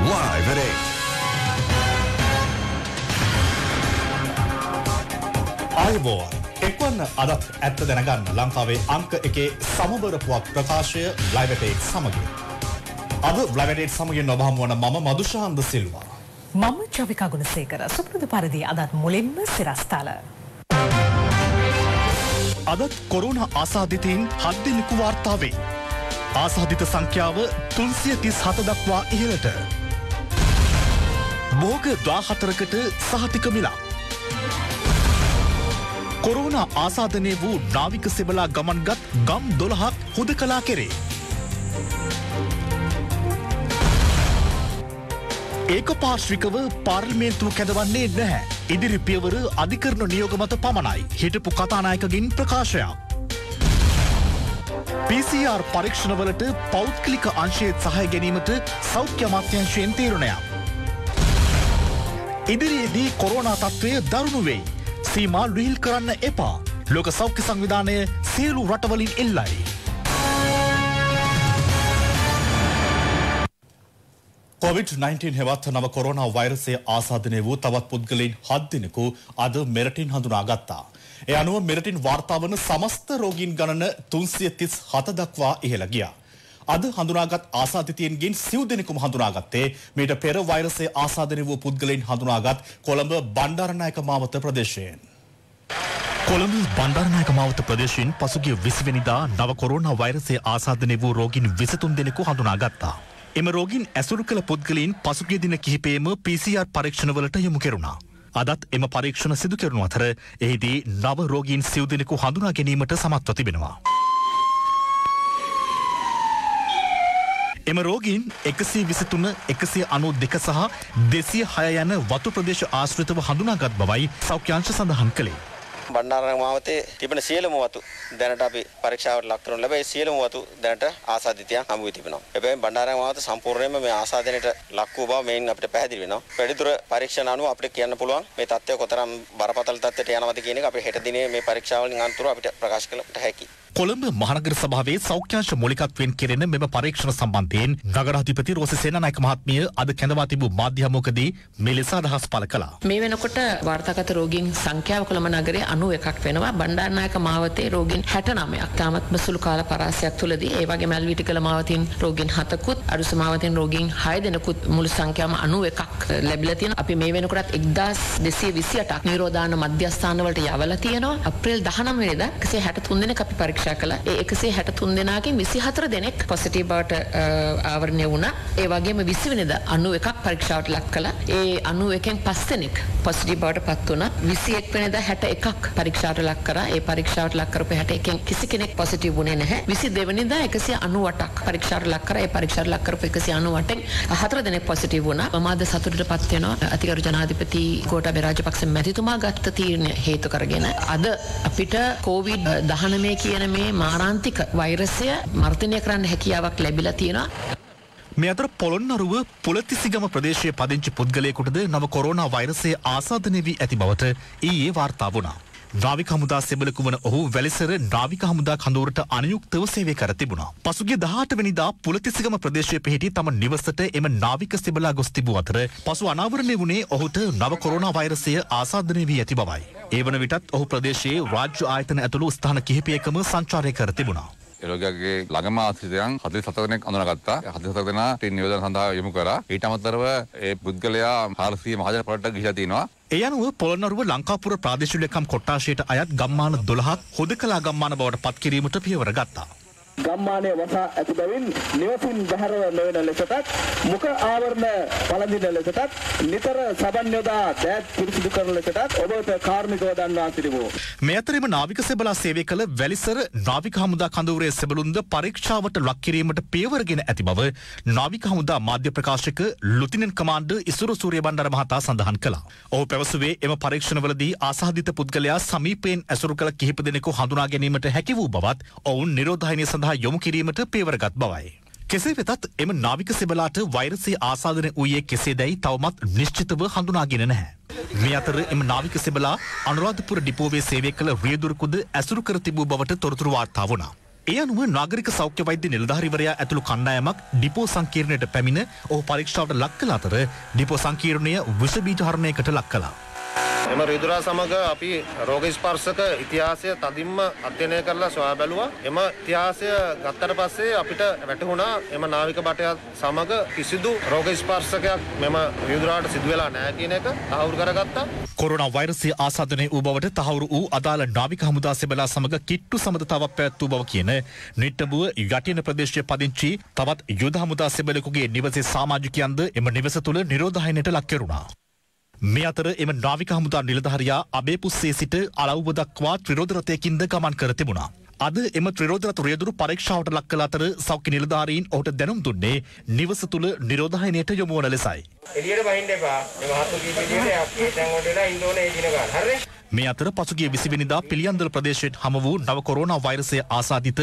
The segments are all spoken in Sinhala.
Live at 8. ආයුබෝවන්. එක්වන්න අදත් ඇත්ත දැනගන්න ලංකාවේ අංක එකේ සමබර පුවත් ප්‍රකාශය Live at 8 සමගින්. අද Live at 8 සමගින් ඔබ හමු වන මම මදුෂාන්ද සිල්වා. මම චවිකා ගුණසේකර. සුපුරුදු පරිදි අදත් මුලින්ම සිරස්තල. අදත් කොරෝනා ආසාදිතයින් 7 දෙනෙකු වාර්තා වේ. ආසාදිත සංඛ්‍යාව 337 දක්වා ඉහළට. භෝග 14කට සහතික මිලක්. කොරෝනා ආසාදනය වූ නාවික සෙබලා ගමන්ගත් ගම් 12ක් හුදකලා කෙරේ. ඒකපාර්ශ්විකව පාර්ලිමේන්තුව කැඳවන්නේ නැහැ. ඉදිරි පියවර අධිකරණ නියෝග මත පමණයි. හිටපු කතානායකගෙන් ප්‍රකාශයක්. PCR පරීක්ෂණවලට පෞද්ගලික අංශයේ සහාය ගැනීමට සෞඛ්‍ය අමාත්‍යාංශයෙන් තීරණයක්. ඉදිරියේදී කොරෝනා තත්ත්වය දරුණු වෙයි. සීමා ලිහිල් කරන්න එපා. ලෝක සෞඛ්‍ය සංවිධානය සියලු රටවලින් එල්ලයි. COVID-19 හෙවත් නව කොරෝනා වෛරසය ආසාදනය වූ තවත් පුද්ගලයන් 7 දෙනෙකු අද මෙරටින් හඳුනාගත්තා. ඒ අනුව මෙරටින් වාර්තා වන සමස්ත රෝගීන් ගණන 337 දක්වා ඉහළ ගියා. අද හඳුනාගත් ආසාදිතයින්ගෙන් 9 දෙනෙකුම හඳුනාගත්තේ මීට පෙර වෛරසය ආසාදනය වූ පුද්ගලයන් හඳුනාගත් කොළඹ බණ්ඩාරනායක මාවත ප්‍රදේශයෙන්. කොළඹ බණ්ඩාරනායක මාවත ප්‍රදේශයෙන් පසුගිය 20 වෙනිදා නව කොරෝනා වෛරසය ආසාදනය වූ රෝගීන් 23 දෙනෙකු හඳුනාගත්තා. එම රෝගීන් ඇසුරු කළ පුද්ගලයන් පසුගිය දින කිහිපයේම PCR පරීක්ෂණවලට යොමු කෙරුණා. අදත් එම පරීක්ෂණ සිදු කෙරුණු අතර එහිදී නව රෝගීන් 9 දෙනෙකු හඳුනා ගැනීමට සමත්ව තිබෙනවා. එම රෝගීන් 123, 192 සහ 206 යන වතු ප්‍රදේශ ආශ්‍රිතව හඳුනාගත් බවයි සෞඛ්‍ය අංශ සඳහන් කළේ. බණ්ඩාරනායක මාවතේ තිබෙන සියලුම වතු දැනට අපි පරීක්ෂාවට ලක් කරනු ලැබේ. සියලුම වතු දැනට ආසාදිතයන් හමු වී තිබෙනවා. එබැවින් බණ්ඩාරනායක මාවත සම්පූර්ණයෙන්ම මේ ආසාදනයට ලක් වූ බව මේන් අපිට පැහැදිලි වෙනවා. වැඩිදුර පරීක්ෂණ අනුව අපිට කියන්න පුළුවන් මේ තත්ත්වය කොතරම් බරපතල තත්ත්වයට යනවද කියන එක අපි හෙට දිනේ මේ පරීක්ෂාවලින් අනතුරු අපිට ප්‍රකාශ කළට හැකියි. කොළඹ මහනගර සභාවේ සෞඛ්‍යාංශ මූලිකත්වයෙන් කෙරෙන මෙම පරීක්ෂණ සම්බන්ධයෙන් නගරාධිපති රෝසි සේනානායක මහත්මිය අද කැඳවා තිබූ මාධ්‍ය හමුවකදී මෙලෙස අදහස් පළ කළා. මේ වෙනකොට වාර්තාගත රෝගීන් සංඛ්‍යාව කොළඹ නගරයේ 91ක් වෙනවා. බණ්ඩාරනායක මාවතේ රෝගීන් 69ක්. තාමත්ම සුළු කාල පරාසයක් තුලදී ඒ වගේම ඇල්විටිකල මාවතින් රෝගීන් 7කුත් අරුස මාවතින් රෝගීන් 6 දෙනෙකුත් මුළු සංඛ්‍යාවම 91ක් ලැබිලා තියෙනවා. අපි මේ වෙනකොටත් 1228ක් නිරෝධාන මධ්‍යස්ථාන වලට යවලා තියෙනවා. අප්‍රේල් 19 වෙනිදා 163 දෙනෙක් අපි පරීක්ෂා කළා. ඒ 163 දෙනාගෙන් 24 දෙනෙක් පොසිටිව් බවට ආවරණය වුණා. ඒ වගේම 20 වෙනිදා 91ක් පරීක්ෂාවට ලක් කළා. ඒ 91න් 5 දෙනෙක් පොසිටිව් බවට පත් වුණා. 21 වෙනිදා 61ක් පරීක්ෂාවට ලක් කරා. ඒ පරීක්ෂාවට ලක් කරපු 61න් කිසි කෙනෙක් පොසිටිව් වුණේ නැහැ. 22 වෙනිදා 198ක් පරීක්ෂාවට ලක් කරා. ඒ පරීක්ෂාවට ලක් කරපු 198න් 4 දෙනෙක් පොසිටිව් වුණා. මමාද සතුටටපත් වෙනවා. අතිගරු ජනාධිපති ගෝඨාභය රාජපක්ෂ මැතිතුමා ගත්ත තීරණය හේතු කරගෙන අද අපිට COVID-19 කියන මේ මාරාන්තික වෛරසය මර්ධනය කරන්න හැකියාවක් ලැබිලා තියෙනවා. මේ අතර පොළොන්නරුව පුලතිසිගම ප්‍රදේශයේ පදිංචි පුද්ගලයෙකුටද නව කොරෝනා වෛරසය ආසාදනය වී ඇති බවට ඊයේ වාර්තා වුණා. නාවික හමුදා සෙබළෙකු වන ඔහු වැලිසර නාවික හමුදා කඳවුරට අනුයුක්තව සේවය කර තිබුණා. පසුගිය 18 වෙනිදා පුලතිසිගම ප්‍රදේශයේ පිහිටි තම නිවසට එම නාවික සෙබළා ගොස් තිබූ අතර පසු අනාවරණය වුණේ ඔහුට නව කොරෝනා වෛරසය ආසාදනය වී ඇති බවයි. ඒ වන විටත් ඔහු ප්‍රදේශයේ රාජ්‍ය ආයතන ඇතුළු ස්ථාන කිහිපයකම සංචාරය කර තිබුණා. එරෝගගේ ළඟම ආශ්‍රිතයන් 47 දෙනෙක් අඳුනගත්තා. 47 දෙනා නිවේදන සඳහා යොමු කරා. ඊට අමතරව ඒ පුද්ගලයා 400 මහජන පොළට ගිහිලා තිනවා. ඒ අනුව පොළොන්නරුව ලංකාපුර ප්‍රාදේශීය ලේකම් කොට්ටාශයට අයත් ගම්මාන 12ක් හුදකලා ගම්මාන බවට පත් කිරීමට පියවර ගත්තා. ගම්මානයේ වසා ඇති බැවින් නිවසින් බැහැරව නොවන ලෙසටත් මුඛ ආවරණ පළඳින ලෙසටත් නිතර සබන් යොදා දෑත් පිරිසිදු කරන ලෙසටත් ඔබට කාර්මිකව දන්වා සිටිමු. මේ අතරින්ම නාවික සෙබලා සේවය කළ වැලිසර නාවික හමුදා කඳවුරේ සෙබළුන්ද පරීක්ෂාවට ලක් කිරීමට පියවරගෙන ඇති බව නාවික හමුදා මාධ්‍ය ප්‍රකාශක ලුතිනන්ට් කමාන්ඩර් ඉසුරු සූරියබණ්ඩාර මහතා සඳහන් කළා. ඔහු පැවසුවේ එම පරීක්ෂණවලදී ආසාදිත පුද්ගලයා සමීපයෙන් ඇසුරු කළ කිහිප දෙනෙකු හඳුනා ගැනීමට හැකි වූ බවත් ඔවුන් නිරෝධායනය සඳහා යොමු කිරීමට පියවරගත් බවයි. කෙසේ වෙතත් එම නාවික සෙබලාට වෛරසය ආසාදනය වූයේ කෙසේදැයි තවමත් නිශ්චිතව හඳුනාගෙන නැහැ. මේ අතර එම නාවික සෙබලා අනුරාධපුර ඩිපෝවේ සේවය කළ රියදුරකුද ඇසුරු කර තිබූ බවට තොරතුරු වාර්තා වුණා. ඒ අනුව නාගරික සෞඛ්‍ය වෛද්‍ය නිලධාරීවරයා ඇතුළු කණ්ඩායමක් ඩිපෝ සංකීර්ණයට පැමිණ ඔහු පරීක්ෂාවට ලක් කළ අතර ඩිපෝ සංකීර්ණය විෂ බීජ හරණයකට ලක් කළා. එම රියදුරා සමග අපි රෝග ස්පර්ශක ඉතිහාසය තදින්ම අධ්‍යයනය කරලා සොයා බැලුවා. එම ඉතිහාසය ගත්තට පස්සේ අපිට වැටහුණා එම නාවික බටයත් සමග කිසිදු රෝග ස්පර්ශකයක් මෙම රියදුරාට සිදු වෙලා නැහැ කියන එක තහවුරු කරගත්තා. කොරෝනා වෛරසය ආසාදනය වූ බවට තහවුරු වූ අදාළ නාවික හමුදා සෙබලා සමග කිට්ටු සම්බන්ධතාවක් පැවැත් වූ බව කියන නිට්ටඹුව යටින ප්‍රදේශයේ පදිංචි තවත් යුද හමුදා සෙබලෙකුගේ නිවසේ සමාජිකයන්ද එම නිවස තුළ නිරෝධායනයට ලක් කෙරුණා. මේ අතර එම නාවික හමුදා නිලධාරියා අබේපුස්සේ සිට අලව්ව දක්වා ත්‍රිරෝද රථයකින්ද ගමන් කර තිබුණා. අද එම ත්‍රිරෝද රථ රියදුරු පරීක්ෂාවට ලක් කළ අතර සෞඛ්‍ය නිලධාරීන් ඔහුට දැනුම් දුන්නේ නිවස තුළ නිරෝධායනයට යොමු වන ලෙසයි. එළියට බහින්න එපා. මේ මහත්තු කීප විදිහට අපේ තැන් වලට වෙලා ඉන්න ඕනේ ඒ දින ගන්න. හරිද? මේ අතර පසුගිය 20 වෙනිදා පිළියන්දල ප්‍රදේශයට හමු වූ නව කොරෝනා වෛරසය ආසාදිත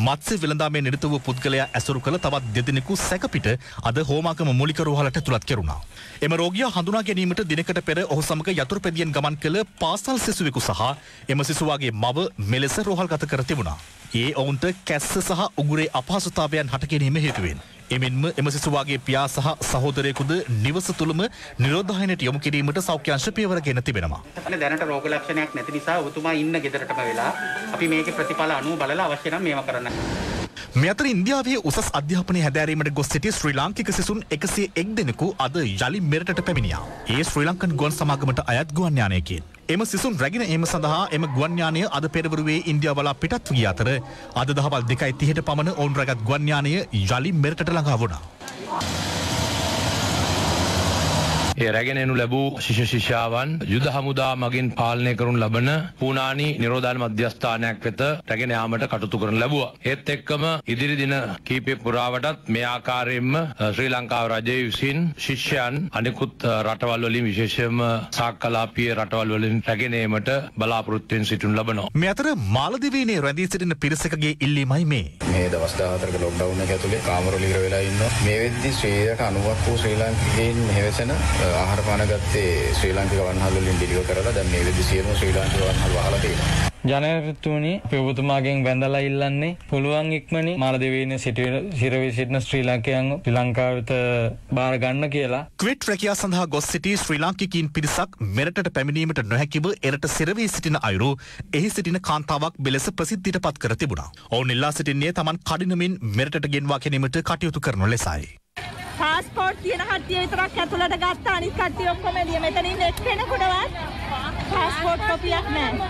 මත්ස්‍ය වෙළඳාමේ නිරත වූ පුද්ගලයා ඇසුරු කළ තවත් දෙදෙනෙකු සැකපිට අද හෝමාගම මූලික රෝහලට ඇතුළත් කෙරුණා. එම රෝගියා හඳුනා ගැනීමට දිනකට පෙර ඔහු සමග යතුරුපැදියෙන් ගමන් කළ පාසල් සිසුවෙකු සහ එම සිසුවාගේ මව මෙලෙස රෝහල්ගත කර තිබුණා. ඒ ඔවුන්ට කැස්ස සහ උගුරේ අපහසුතාවයන් හට ගැනීම හේතුවෙන් එමෙන්ම එම සිසුවාගේ පියා සහ සහෝදරයෙකුද නිවස තුළම නිරෝධායනයට යොමු කිරීමට සෞඛ්‍ය අංශ පියවර ගෙන තිබෙනවා. දැනට රෝග ලක්ෂණයක් නැති නිසා ඔබතුමා ඉන්න ගෙදරටම වෙලා අපි මේකේ ප්‍රතිඵල අනුව බලලා අවශ්‍ය නම් මේව කරන්න. මේ අතර ඉන්දියාවේ උසස් අධ්‍යාපනය හැදෑරීමට ගොස් සිටි ශ්‍රී ලාංකික සිසුන් 101 දෙනෙකු අද යලි මෙරටට පැමිණියා. ඒ ශ්‍රී ලංකන් ගුවන් සමාගමට අයත් ගුවන් යානයකින්. එම සිසුන් රැගෙන ඒම සඳහා එම ගුවන් යානය අද පෙරවරුවේ ඉන්දියාව බලා පිටත් වී අතර අද දහවල් 2:30ට පමණ ඔවුන් රැගත් ගුවන් යානය යලි මෙරටට ළඟා වුණා. ඒ රැගෙන එනු ලැබූ ශිෂ්‍ය ශිෂ්‍යාවන් යුද හමුදා මගින් පාලනය කරනු ලබන පූනානි නිරෝධායන මධ්‍යස්ථානයක් වෙත රැගෙන යාමට කටයුතු කරනු ලැබුවා. ඒත් එක්කම ඉදිරි දින කීපය පුරාවටත් මේ ආකාරයෙන්ම ශ්‍රී ලංකාව රජය විසින් ශිෂ්‍යයන් අනෙකුත් රටවල් වලින් විශේෂයෙන්ම සාකලාපීය රටවල් වලින් රැගෙන ඒමට බලාපොරොත්තු වෙන සිටිනු ලබනවා. මේ අතර මාලදිවයිනේ රැඳී සිටින පිරිසකගේ ඉල්ලීමයි මේ. මේ දවස් 14ක ලොක්ඩවුන් එක ඇතුලේ කාමරවල ඉර වෙලා ඉන්නවා. මේ වෙද්දි ශ්‍රේයට 90ක් වූ ශ්‍රී ලාංකිකයින් මෙහෙවසන ආහාර පාන ගත්තේ ශ්‍රී ලාංකික වන්හල් වලින් ඩිලිවර් කරලා දැන් මේ වෙද්දි සියලුම ශ්‍රී ලාංකික වන්හල් වහලා තියෙනවා. ජනතුනි අපි ඔබතුමාගෙන් වැඳලා ඉල්ලන්නේ පුළුවන් ඉක්මනින් මාලදිවයිනේ සිරවි සිටින ශ්‍රී ලාංකිකයන් ශ්‍රී ලංකාවට බාර ගන්න කියලා. ක්විට් රැකියාව සඳහා ගොස් සිටි ශ්‍රී ලාංකිකයින් පිරිසක් මෙරටට පැමිණීමට නොහැකිව එරට සිරවී සිටින අයුරු එහි සිටින කාන්තාවක් බෙලෙස ප්‍රසිද්ධියට පත් කර තිබුණා. ඔවුන් ඉල්ලා සිටින්නේ Taman කඩිනමින් මෙරටට ගෙන්වා ගැනීමට කටයුතු කරනු ලෙසයි. පාස්පෝර්ට් තියෙන කට්ටිය විතරක් ඇතුළට ගත්තා අනිත් කට්ටිය ඔක්කොම එළිය. මෙතනින් එක්කෙනෙකුටවත් පාස්පෝර්ට් කොපියක් නැහැ.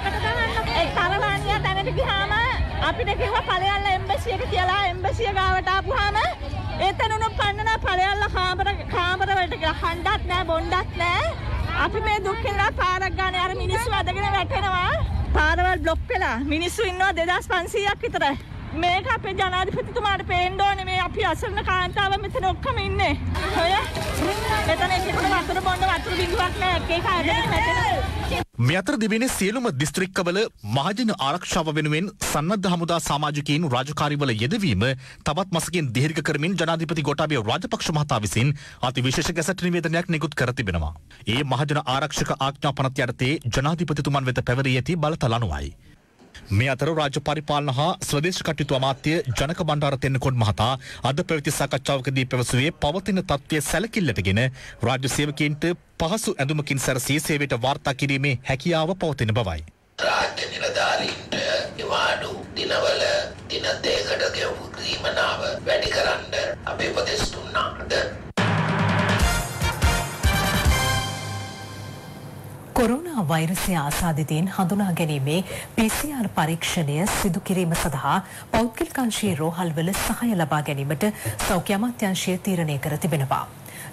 ඒ තරලානියා දැනට ගියාම අපිට කිව්වා ඵලයල්ලා එම්බසි එක කියලා එම්බසිය ගාවට ආපුවාම එතනම පන්නන ඵලයල්ලා කාමර වලට ගිහලා හණ්ඩත් නැහැ බොණ්ඩත් නැහැ. අපි මේ දුක් විඳලා පාරක් ගානේ අර මිනිස්සු අදගෙන වැටෙනවා. පාරවල් බ්ලොක් වෙලා මිනිස්සු ඉන්නවා 2500ක් විතර. මේක අපේ ජනාධිපතිතුමාට පේන්න ඕනේ මේ අපි අසරණ කාන්තාව මෙතන ඔක්කොම ඉන්නේ. ඔය මෙතන එක්කෙනෙකුට වතුර බොන්න වතුර බිඳුවක් නැහැ. ඒක අරගෙන නැතේ. මේ අතර දිවයිනේ සියලුම දිස්ත්‍රික්කවල මහජන ආරක්ෂාව වෙනුවෙන් සන්නද්ධ හමුදා සමාජිකයින් රාජකාරිවල යෙදවීම තවත් මාසකින් දීර්ඝ කරමින් ජනාධිපති ගෝඨාභය රාජපක්ෂ මහතා විසින් අතිවිශේෂ ගැසට් නිවේදනයක් නිකුත් කර තිබෙනවා. ඒ මහජන ආරක්ෂක ආඥා පනත යටතේ ජනාධිපතිතුමන් වෙත පැවරී ඇති බලතල අනුවයි. මේ අතර රාජ්‍ය පරිපාලන හා ස්වදේශ කටයුතු අමාත්‍ය ජනක බණ්ඩාර තෙන්නකෝන් මහතා අද පැවති සාකච්ඡාවකදී පැවසුවේ පවතින තත්ත්වය සැලකිල්ලටගෙන රාජ්‍ය සේවකයන්ට පහසු ඇඳුමකින් සැරසී සේවයට වාර්තා කිරීමේ හැකියාව පවතින බවයි. රාජ්‍ය නිලධාරීන්ට නිවාඩු දිනවල දින දෙකකට ගෙවපු දීමනාව වැඩි කරන්න අපි උපදෙස් දුන්නා. කොරෝනා වෛරසය ආසාදිතයින් හඳුනා ගැනීමේ PCR පරීක්ෂණය සිදු කිරීම සඳහා පෞද්ගලිකාංශයේ රෝහල්වල සහාය ලබා ගැනීමට සෞඛ්‍ය අමාත්‍යාංශය තීරණය කර තිබෙනවා.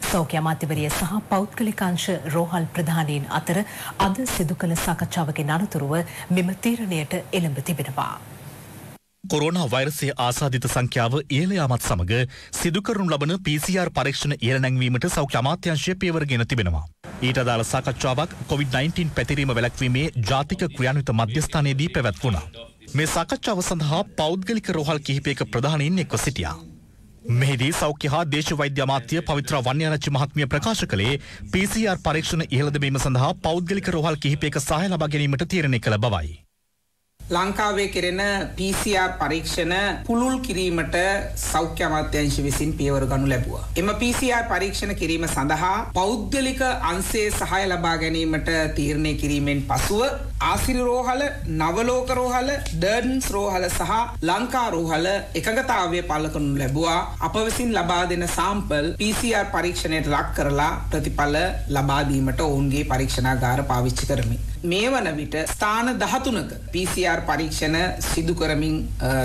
සෞඛ්‍ය අමාත්‍යවරිය සහ පෞද්ගලිකාංශ රෝහල් ප්‍රධානීන් අතර අද සිදු කළ සාකච්ඡාවකින් අනතුරුව මෙම තීරණයට එළඹ තිබෙනවා. කොරෝනා වෛරසය ආසාදිත සංඛ්‍යාව ඉහළ යාමත් සමග සිදු කරනු ලබන PCR පරීක්ෂණ ඉහළ නැංවීමට සෞඛ්‍ය අමාත්‍යාංශය පියවර ගෙන තිබෙනවා. ඊට අදාළ සාකච්ඡාවක් COVID-19 පැතිරීම වැළැක්වීමේ ජාතික ක්‍රියාන්විත මධ්‍යස්ථානයේදී පැවැත්වුණා. මේ සාකච්ඡාව සඳහා පෞද්ගලික රෝහල් කිහිපයක ප්‍රධානීන් එක්ව සිටියා. මෙහිදී සෞඛ්‍ය හා දේශ වෛද්‍ය අමාත්‍ය පවිත්‍ර වන්‍යාරච්චි මහත්මිය ප්‍රකාශ කළේ PCR පරීක්ෂණ ඉහළ දැමීම සඳහා පෞද්ගලික රෝහල් කිහිපයක සහාය ලබා ගැනීමට තීරණය කළ බවයි. ලංකාවේ කෙරෙන PCR පරීක්ෂණ පුළුල් කිරීමට සෞඛ්‍ය අමාත්‍යාංශ විසින් පියවර ගනු ලැබුවා. එම PCR පරීක්ෂණ කිරීම සඳහා පෞද්ගලික අංශයේ සහාය ලබා ගැනීමට තීරණය කිරීමෙන් පසුව ආසිරි රෝහල, නවලෝක රෝහල, ඩර්න්ස් රෝහල සහ ලංකා රෝහල එකගතාවය පළ කරනු ලැබුවා. අප විසින් ලබා දෙන සාම්පල් PCR පරීක්ෂණයට ලක් කරලා ප්‍රතිඵල ලබා දීමට ඔවුන්ගේ පරීක්ෂණාගාර පාවිච්චි කරමින් මේ වන විට ස්ථාන 13ක PCR පරීක්ෂණ සිදු කරමින්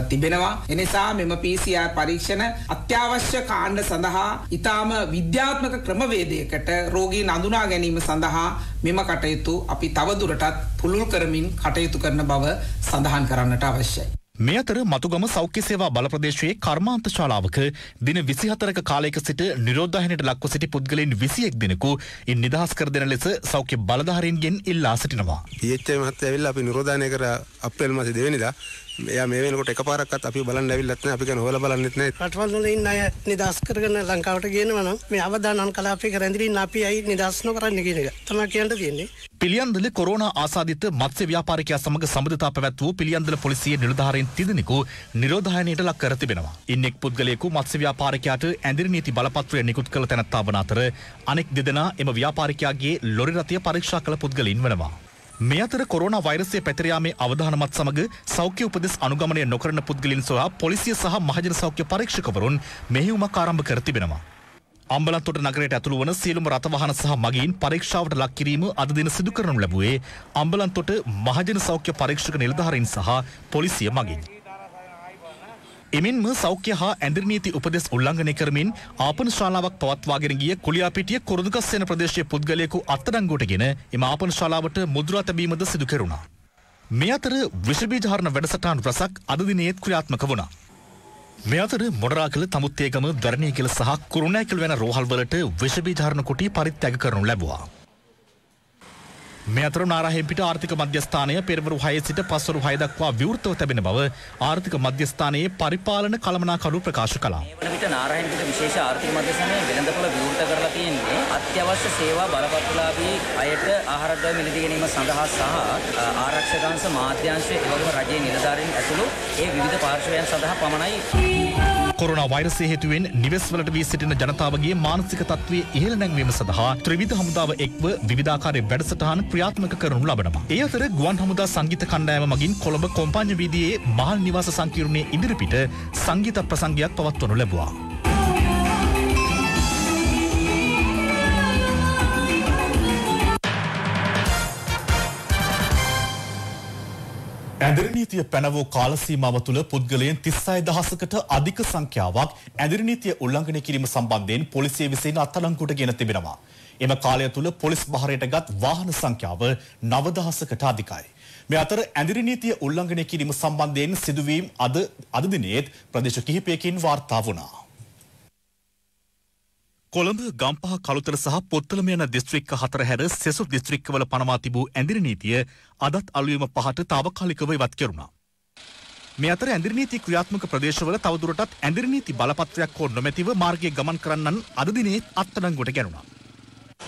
තිබෙනවා. එනිසා මෙම PCR පරීක්ෂණ අත්‍යවශ්‍ය කාණ්ඩ සඳහා ඊටාම විද්‍යාත්මක ක්‍රමවේදයකට රෝගීන් අඳුනා ගැනීම සඳහා මෙම කටයුතු අපි තවදුරටත් පුළුල් කරමින් කටයුතු කරන බව සඳහන් කරන්නට අවශ්‍යයි. මේ අතර මතුගම සෞඛ්‍ය සේවා බල ප්‍රදේශයේ කර්මාන්ත ශාලාවක දින 24ක කාලයක සිට නිරෝධායනයට ලක්ව සිටි පුද්ගලයන් 21 දෙනෙකු ඉන් නිදහස් කර දෙන ලෙස සෞඛ්‍ය බලධාරීන්ගෙන් ඉල්ලා සිටිනවා. ඊයේ මහත්තයා ඇවිල්ලා අපි නිරෝධායනය කර අප්‍රේල් මාසේ 2 වෙනිදා එයා මේ වෙනකොට එකපාරක්වත් අපි බලන්න ඇවිල්ලත් නැහැ. අපි කියන හොයලා බලන්නෙත් නැහැ. රටවල් වල ඉන්න අය නිදහස් කරගෙන ලංකාවට ගේනවා නම් මේ අවදානම් කලාපයක රැඳින්න අපි අය නිදහස් නොකරන්න කියන එක තමයි කියන්න තියෙන්නේ. පිළියන්දල කොරෝනා ආසාදිත මත්ස්‍ය ව්‍යාපාරිකයා සමග සම්බන්ධතා පැවැත් වූ පිළියන්දල පොලිසියේ නිලධාරීන් 3 දෙනෙකු නිරෝධායනයට ලක් කර තිබෙනවා. ඉන් එක් පුද්ගලයෙකු මත්ස්‍ය ව්‍යාපාරිකයාට ඇඳිරි නීති බලපත්‍රය නිකුත් කළ තැනැත්තා වන අතර අනෙක් දෙදෙනා එම ව්‍යාපාරිකයාගේ ලොරි රථය පරීක්ෂා කළ පුද්ගලයින් වෙනවා. මේ අතර කොරෝනා වෛරසය පැතිර යාමේ අවධානමත් සමග සෞඛ්‍ය උපදෙස් අනුගමනය නොකරන පුද්ගලයන් සොයා පොලිසිය සහ මහජන සෞඛ්‍ය පරීක්ෂකවරුන් මෙහෙයුමක් ආරම්භ කර තිබෙනවා. අම්බලන්තොට නගරයට ඇතුළු වන සියලුම රථ වාහන සහ මගීන් පරීක්ෂාවට ලක් කිරීම අද දින සිදු කරනු ලැබුවේ අම්බලන්තොට මහජන සෞඛ්‍ය පරීක්ෂක නිලධාරීන් සහ පොලිසිය මගින්. එමින්ම සෞඛ්‍ය හා ඇඳිරි නීති උපදෙස් උල්ලංඝනය කරමින් ආපන ශාලාවක් පවත්වාගෙන ගිය කුලියාපිටිය කුරුදුකස්සේන ප්‍රදේශයේ පුද්ගලයෙකු අත්අඩංගුවටගෙන එම ආපන ශාලාවට මුද්‍රා තැබීමද සිදු කෙරුණා. මේ අතර විෂ බීජ හරන වැඩසටහන් රසක් අද දිනේත් ක්‍රියාත්මක වුණා. මේ අතර මොඩරාකල තමුත්තේගම දරණීකල සහ කුරුණෑකල වැනි රෝහල් වලට විෂ බීජ හරන කුටි පරිත්‍යාග කරනු ලැබුවා. මේ අතර නාරාහෙම්පිට ආර්ථික මධ්‍යස්ථානය පෙරවරු 6 සිට පස්වරු 6 දක්වා විවෘතව තිබෙන බව ආර්ථික මධ්‍යස්ථානයේ පරිපාලන කළමනාකරු ප්‍රකාශ කළා. වන විට නාරාහෙම්පිට විශේෂ ආර්ථික මධ්‍යස්ථානයේ වෙළඳපොළ විවෘත කරලා තියෙන්නේ අත්‍යවශ්‍ය සේවා බලපත්‍රලාභී අයට ආහාර ද්‍රව්‍ය මිලදී ගැනීම සඳහා සහ ආරක්ෂක අංශ මාධ්‍යාංශ එවැගේම රජයේ නිලධාරීන් ඇතුළු ඒ විවිධ පාර්ශවයන් සඳහා පමණයි. කොරෝනා වෛරසය හේතුවෙන් නිවෙස්වලට වී සිටින ජනතාවගේ මානසික තත්ත්වයේ ඉහළ නැංවීම සඳහා ත්‍රිවිධ හමුදාව එක්ව විවිධාකාරයේ වැඩසටහන් ක්‍රියාත්මක කරනු ලබනවා. ඒ අතර ගුවන් හමුදා සංගීත කණ්ඩායම මගින් කොළඹ කොම්පාඤ්ඤ වීදියේ මහල් නිවාස සංකීර්ණයේ ඉදිරිපිට සංගීත ප්‍රසංගයක් පවත්වනු ලැබුවා. ඇඳිරි නීතිය පැනවූ කාල සීමාව තුළ පුද්ගලයන් 36000කට අධික සංඛ්‍යාවක් ඇඳිරි නීතිය උල්ලංඝනය කිරීම සම්බන්ධයෙන් පොලිසිය විසින් අත්අඩංගුවට ගෙන තිබෙනවා. එම කාලය තුළ පොලිස් බහරයට ගත් වාහන සංඛ්‍යාව 9000කට අධිකයි. මේ අතර ඇඳිරි නීතිය උල්ලංඝනය කිරීම සම්බන්ධයෙන් සිදුවීම් අද දිනේත් ප්‍රදේශ කිහිපයකින් වාර්තා වුණා. කොළඹ ගම්පහ කළුතර සහ පොත්තලම යන දිස්ත්‍රික්ක 4 හැර සෙසු දිස්ත්‍රික්කවල පනවා තිබූ ඇඳිරි නීතිය අදත් අලුයම 5ට తాවකාලිකව ඉවත් කෙරුණා. මේ අතර ඇඳිරි නීති ක්‍රියාත්මක ප්‍රදේශවල තවදුරටත් ඇඳිරි නීති බලපත්‍රයක් හෝ නොමැතිව මාර්ගයේ ගමන් කරන්නන් අද දිනේ අත්අඩංගුවට ගැනුණා.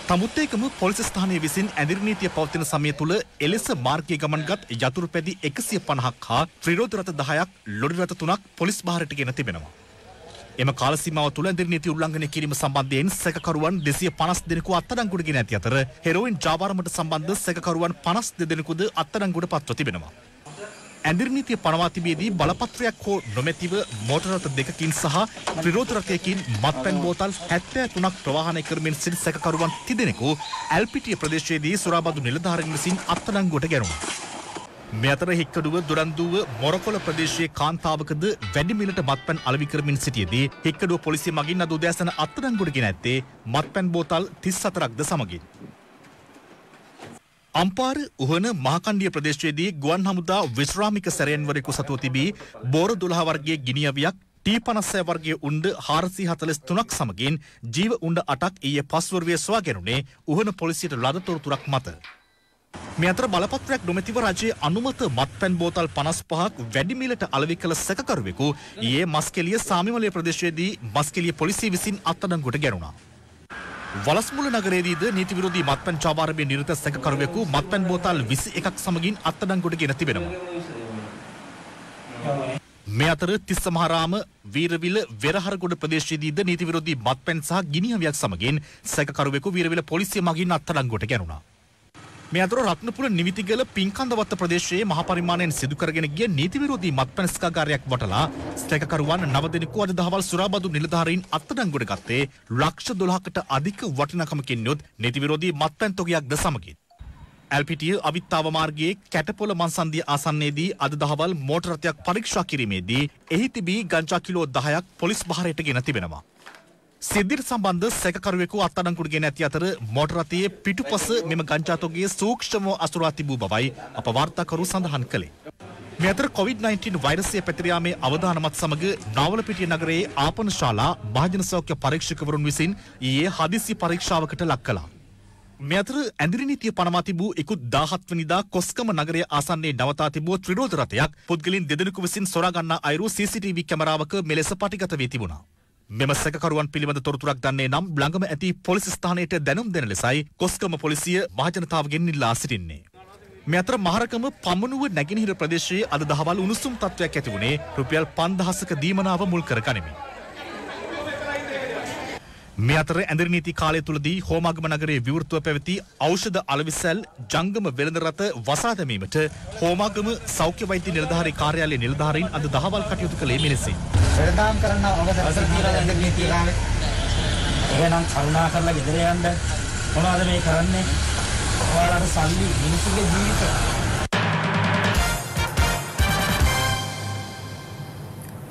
තමුත්තේකම පොලිස් ස්ථානයේ විසින් ඇඳිරි නීතිය පවතින සමය තුළ එලෙස මාර්ගයේ ගමන්ගත් යතුරු පැදි 150ක් හා ත්‍රිරෝධ රථ 10ක් ලොරි රථ 3ක් පොලිස් බහරට ගෙන තිබෙනවා. එම කාල සීමාව තුළ ඇඳිරි නීති උල්ලංඝනය කිරීම සම්බන්ධයෙන් සැකකරුවන් 250 දෙනෙකු අත්අඩංගුවට ගෙන ඇති අතර හෙරෝයින් ජාවාරමට සම්බන්ධ සැකකරුවන් 52 දෙනෙකුද අත්අඩංගුවට පත්ව තිබෙනවා. ඇඳිරි නීතිය පනවා තිබියදී බලපත්‍රයක් හෝ නොමැතිව මෝටර රථ 2කින් සහ ත්‍රිරෝධ රථයකින් මත්පැන් බෝතල් 73ක් ප්‍රවාහනය කරමින් සිටි සැකකරුවන් 30 දෙනෙකු ඇල්පිටිය ප්‍රදේශයේදී සුරාබදු නිලධාරීන් විසින් අත්අඩංගුවට ගැනුණා. මේ අතර හික්කඩුව දුරන්දුව මොරකොළ ප්‍රදේශයේ කාන්තාවකද වැඩි මිලට මත්පැන් අලෙවි කරමින් සිටියේදී හික්කඩුව පොලිසිය මගින් අද උදෑසන අත්අඩංගුවට ගෙන ඇත්තේ මත්පැන් බෝතල් 34ක්ද සමගින්. අම්පාර උහන මහකණ්ඩිය ප්‍රදේශයේදී ගුවන් හමුදා විශ්‍රාමික සැරයන්වරයෙකු සතුව තිබී බෝර 12 වර්ගයේ ගිනියවියක් T56 වර්ගයේ උණ්ඩ 443ක් සමගින් ජීව උණ්ඩ 8ක් ඊයේ පස්වරුවේ සොයා ගැනුණේ උහන පොලිසියට ලද තොරතුරක් මත. මේ අතර බලපත්‍රයක් නොමැතිව රජයේ අනුමත මත්පැන් බෝතල් 55ක් වැඩි මිලට අලෙවි කළ සැකකරුවෙකු ඊයේ මස්කෙලිය සාමිමලය ප්‍රදේශයේදී මස්කෙලිය පොලිසිය විසින් අත්අඩංගුවට ගැනුණා. වලස්මුල නගරයේදීද නීති විරෝධී මත්පැන් චාවාරමේ නිරත සැකකරුවෙකු මත්පැන් බෝතල් 21ක් සමගින් අත්අඩංගුවට ගෙන තිබෙනවා. මේ අතර තිස්සමහාරාම වීරවිල වෙරහරගොඩ ප්‍රදේශයේදීද නීති විරෝධී මත්පැන් සහ ගිනිහවියක් සමගින් සැකකරුවෙකු වීරවිල පොලිසිය මගින් අත්අඩංගුවට ගැනුණා. මේ අතර රත්නපුර නිවිතිගල පින්කන්දවත්ත ප්‍රදේශයේ මහ පරිමාණයෙන් සිදු කරගෙන ගිය නීති විරෝධී මත්පැන් ස්කාගාරයක් වටලා සැකකරුවන් 9 දෙනෙකු අද දහවල් සුරාබදු නිලධාරීන් අත්අඩංගුවට ගත්තේ ලක්ෂ 12කට අධික වටිනාකමකින් යුත් නීති විරෝධී මත්පැන් තොගයක්ද සමගින්. ඇල්පිටිය අවිත්තාව මාර්ගයේ කැටපොළ මන්සන්දිය ආසන්නයේදී අද දහවල් මෝටර රථයක් පරීක්ෂා කිරීමේදී එහි තිබී ගංජා කිලෝ 10ක් පොලිස් බහරයට ගෙන තිබෙනවා. සිද්ධියට සම්බන්ධ සැකකරුවෙකු අත්අඩංගුවට ගෙන ඇති අතර මෝටර රථයේ පිටුපස මෙම ගංජා තොගයේ සූක්ෂමව අසුරා තිබූ බවයි අප වාර්තාකරු සඳහන් කළේ. මේ අතර COVID-19 වෛරසය පැතිර යාමේ අවදානමත් සමග නාවලපිටිය නගරයේ ආපන ශාලා මහජන සෞඛ්‍ය පරීක්ෂකවරුන් විසින් ඊයේ හදිසි පරීක්ෂාවකට ලක් කළා. මේ අතර ඇඳිරි නීතිය පනවා තිබූ ඉකුත් 17 වෙනිදා කොස්කම නගරයේ ආසන්නයේ නවතා තිබූ ත්‍රිරෝධ රථයක් පුද්ගලයන් දෙදෙනෙකු විසින් සොරා ගන්නා අයුරු CCTV කැමරාවක මෙලෙස පටිගත වී තිබුණා. මෙම සැකකරුවන් පිළිබඳ තොරතුරක් දන්නේ නම් ළඟම ඇති පොලිස් ස්ථානයට දැනුම් දෙන ලෙසයි කොස්කම පොලිසිය මහජනතාවගෙන් ඉල්ලා සිටින්නේ. මේ අතර මහරකම පමනුව නැගෙනහිර ප්‍රදේශයේ අද දහවල් උණුසුම් තත්ත්වයක් ඇති වුණේ රුපියල් 5000ක දීමනාව මුල් කර ගනිමින්. මේ අතර ඇඳිරි නීති කාලය තුලදී හෝමාගම නගරයේ විවෘතව පැවති ඖෂධ අලවිසැල් ජංගම වෙළඳ රථ වසා දැමීමට හෝමාගම සෞඛ්‍ය වෛද්‍ය නිලධාරී කාර්යාලයේ නිලධාරීන් අද දහවල් කටයුතු කළේ මෙලෙසින්. වෙළඳාම් කරන්න අවසර දීලා ඇඳිරි නීතිය කාලේ. එහෙනම් කරුණා කරලා ගෙදර යන්න. මොනවද මේ කරන්නේ? ඔයාලට සල්ලි මිනිස්සුගේ ජීවිත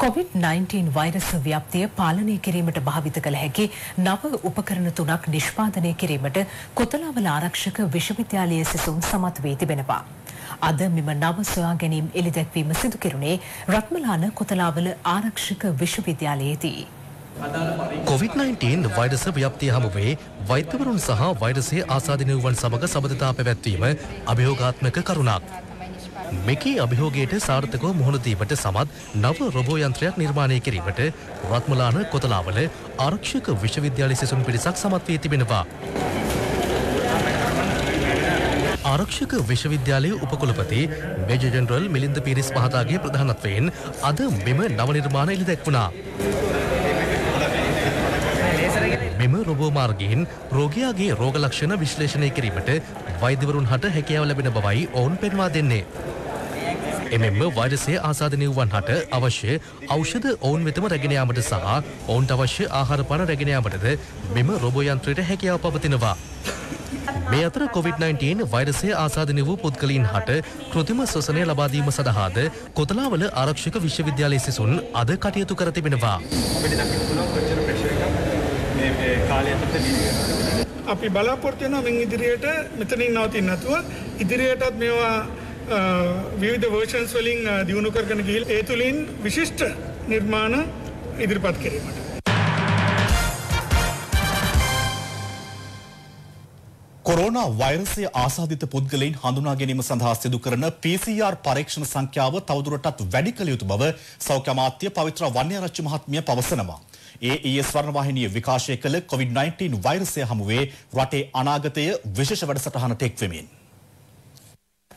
COVID-19 වෛරස් ව්‍යාප්තිය පාලනය කිරීමට භාවිත කළ හැකි නව උපකරණ 3ක් නිෂ්පාදනය කිරීමට කොතලාවල ආරක්ෂක විශ්වවිද්‍යාලයේ සිසුන් සමත් වී තිබෙනවා. අද මෙම නව සොයා ගැනීම් එළිදැක්වීම සිදු කෙරුණේ රත්මලාන කොතලාවල ආරක්ෂක විශ්වවිද්‍යාලයේදී. COVID-19 වෛරස ව්‍යාප්තිය හමුවේ වෛද්‍යවරුන් සහ වෛරසයේ ආසාදිතවුන් සමග සබඳතා පැවැත්වීම අභියෝගාත්මක කරුණක්. මෙකී අභියෝගයට සාර්ථකව මුහුණ දීමට සමත් නව රොබෝ යන්ත්‍රයක් නිර්මාණය කිරීමට රත්මලාන කොතලාවල ආරක්ෂක විශ්වවිද්‍යාලයේ සිසුන් පිරිසක් සමත් වී තිබෙනවා. ආරක්ෂක විශ්වවිද්‍යාලයේ උපකුලපති මේජර් ජෙනරල් මිලින්ද පීරිස් මහතාගේ ප්‍රධානත්වයෙන් අද මෙම නව නිර්මාණ එළිදැක්වුණා. මෙම රොබෝ මාර්ගයෙන් රෝගියාගේ රෝග ලක්ෂණ විශ්ලේෂණය කිරීමට වෛද්‍යවරුන් හට හැකියාව ලැබෙන බවයි ඔවුන් පෙන්වා දෙන්නේ. එමෙන්ම වෛරසයේ ආසාදනය වූවන් හට අවශ්‍ය ඖෂධ ඔවුන් වෙතම රැගෙන යාමට සහ ඔවුන්ට අවශ්‍ය ආහාර පාන රැගෙන යාමටද මෙම රොබෝ යන්ත්‍රයට හැකියාව පවතිනවා. මේ අතර COVID-19 වෛරසයේ ආසාදනය වූ පුද්ගලයන් හට කෘත්‍රිම ශ්වසනය ලබා දීම සඳහාද කොතලාවල ආරක්ෂක විශ්වවිද්‍යාලයේ සිසුන් අද කටයුතු කර තිබෙනවා. අපි බලාපොරොත්තු වෙනවා මෙන් ඉදිරියට මෙතනින් නවතින්න නැතුව ඉදිරියටත් මේවා විවිධ වර්ෂන්ස් වලින් දියුණු කරගෙන ගිහින් ඒ තුලින් විශිෂ්ට නිර්මාණ ඉදිරිපත් කිරීමට. කොරෝනා වෛරසය ආසාදිත පුද්ගලයන් හඳුනා ගැනීම සඳහා සිදු කරන PCR පරීක්ෂණ සංඛ්‍යාව තවදුරටත් වැඩි කළ යුතු බව සෞඛ්‍ය අමාත්‍ය පවිත්‍ර වන්නියාරච්චි මහත්මිය පවසනවා. ඒ ස්වර්ණවාහිනිය විකාශය කළ COVID-19 වෛරසය හමුවේ රටේ අනාගතය විශේෂ වැඩසටහනට එක්වෙමින්.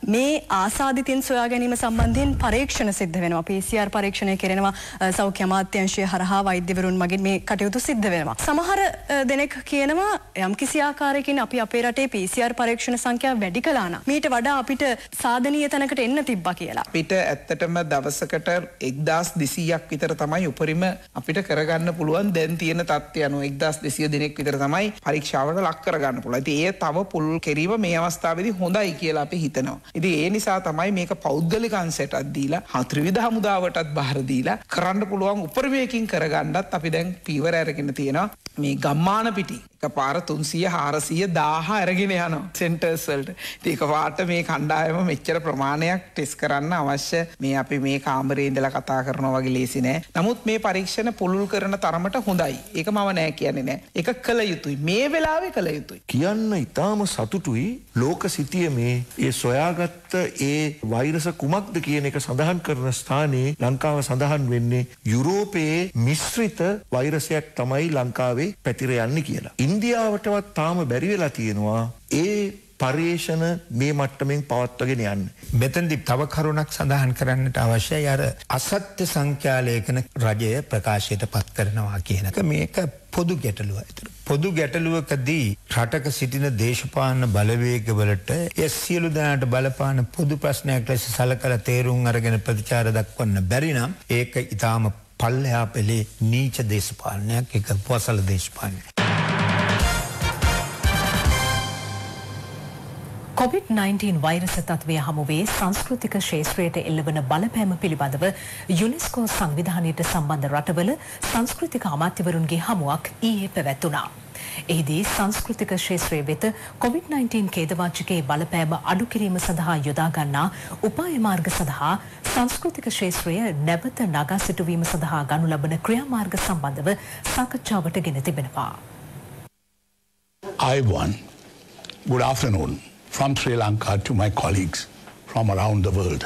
මේ ආසාදිතින් සොයා ගැනීම සම්බන්ධයෙන් පරීක්ෂණ සිද්ධ වෙනවා. PCR පරීක්ෂණය කරනවා සෞඛ්‍ය අමාත්‍යාංශය හරහා වෛද්‍යවරුන් මගින් මේ කටයුතු සිද්ධ වෙනවා. සමහර දෙනෙක් කියනවා යම්කිසි ආකාරයකින් අපි අපේ රටේ PCR පරීක්ෂණ සංඛ්‍යාව වැඩි කළා නම් මීට වඩා අපිට සාධනීය තැනකට එන්න තිබ්බා කියලා. අපිට ඇත්තටම දවසකට 1200ක් විතර තමයි උපරිම අපිට කරගන්න පුළුවන් දැන් තියෙන තත්ත්වය අනුව 1200 දෙනෙක් විතර තමයි පරීක්ෂාවට ලක් කරගන්න පුළුවන්. ඉතින් ඒ තව පුළුල් කිරීම මේ අවස්ථාවේදී හොඳයි කියලා අපි හිතනවා. ඉතින් ඒ නිසා තමයි මේක පෞද්ගලික අංශයටත් දීලා ත්‍රිවිධ හමුදාවටත් බාර දීලා කරන්න පුළුවන් උපරිමයකින් කරගන්නත් අපි දැන් පීවර අරගෙන තියෙනවා. මේ ගම්මාන පිටි එකපාර 300 400 1000 අරගෙන යනවා සෙන්ටර්ස් වලට. ඉතින් එකපාරට මේ කණ්ඩායම මෙච්චර ප්‍රමාණයක් ටෙස්ට් කරන්න අවශ්‍ය මේ අපි මේ කාමරේ ඉඳලා කතා කරනවා වගේ ලේසි නෑ. නමුත් මේ පරීක්ෂණ පුළුල් කරන තරමට හොඳයි. ඒක මම නෑ කියන්නේ නෑ. ඒක කළ යුතුයි. මේ වෙලාවේ කළ යුතුයි. කියන්න ඊටාම සතුටුයි ලෝක සිටියේ මේ ඒ සොයාගත්ත ඒ වෛරස කුමක්ද කියන එක සඳහන් කරන ස්ථානයේ ලංකාව සඳහන් වෙන්නේ යුරෝපයේ මිශ්‍රිත වෛරසයක් තමයි ලංකාවේ පැතිර යන්නේ කියලා. ඉන්දියාවටවත් තාම බැරි වෙලා තියෙනවා ඒ පර්යේෂණ මේ මට්ටමින් පවත්වාගෙන යන්න. මෙතනදී තව කරුණක් සඳහන් කරන්නට අවශ්‍යයි. අර අසත්‍ය සංඛ්‍යාලේඛන රජය ප්‍රකාශයට පත් කරනවා කියන එක මේක පොදු ගැටලුවක්. පොදු ගැටලුවකදී රටක සිටින දේශපාලන බලවේගවලට ඒ සියලු දෙනාට බලපාන පොදු ප්‍රශ්නයක් ලෙස සලකලා තේරුම් අරගෙන ප්‍රතිචාර දක්වන්න බැරි නම් ඒක ඊටාම පල්ලෙහා පෙළේ නීච දේශපාලනයක්, ඒක පොසල දේශපාලනයක්. COVID-19 වෛරස තත්ත්වය හමුවේ සංස්කෘතික ක්ෂේත්‍රයට එල්ලවන බලපෑම පිළිබඳව යුනෙස්කෝ සංවිධානයට සම්බන්ධ රටවල සංස්කෘතික අමාත්‍යවරුන්ගේ හමුවක් ඊයේ පැවැත්වුණා. එහිදී සංස්කෘතික ක්ෂේත්‍රය වෙත COVID-19 ඛේදවාචකයේ බලපෑම අඩු කිරීම සඳහා යොදා ගන්නා උපාය මාර්ග සඳහා සංස්කෘතික ක්ෂේත්‍රය නැවත නගා සිටුවීම සඳහා ගනු ලබන ක්‍රියාමාර්ග සම්බන්ධව සාකච්ඡාවට ගෙන තිබෙනවා. Good afternoon from Sri Lanka to my colleagues from around the world.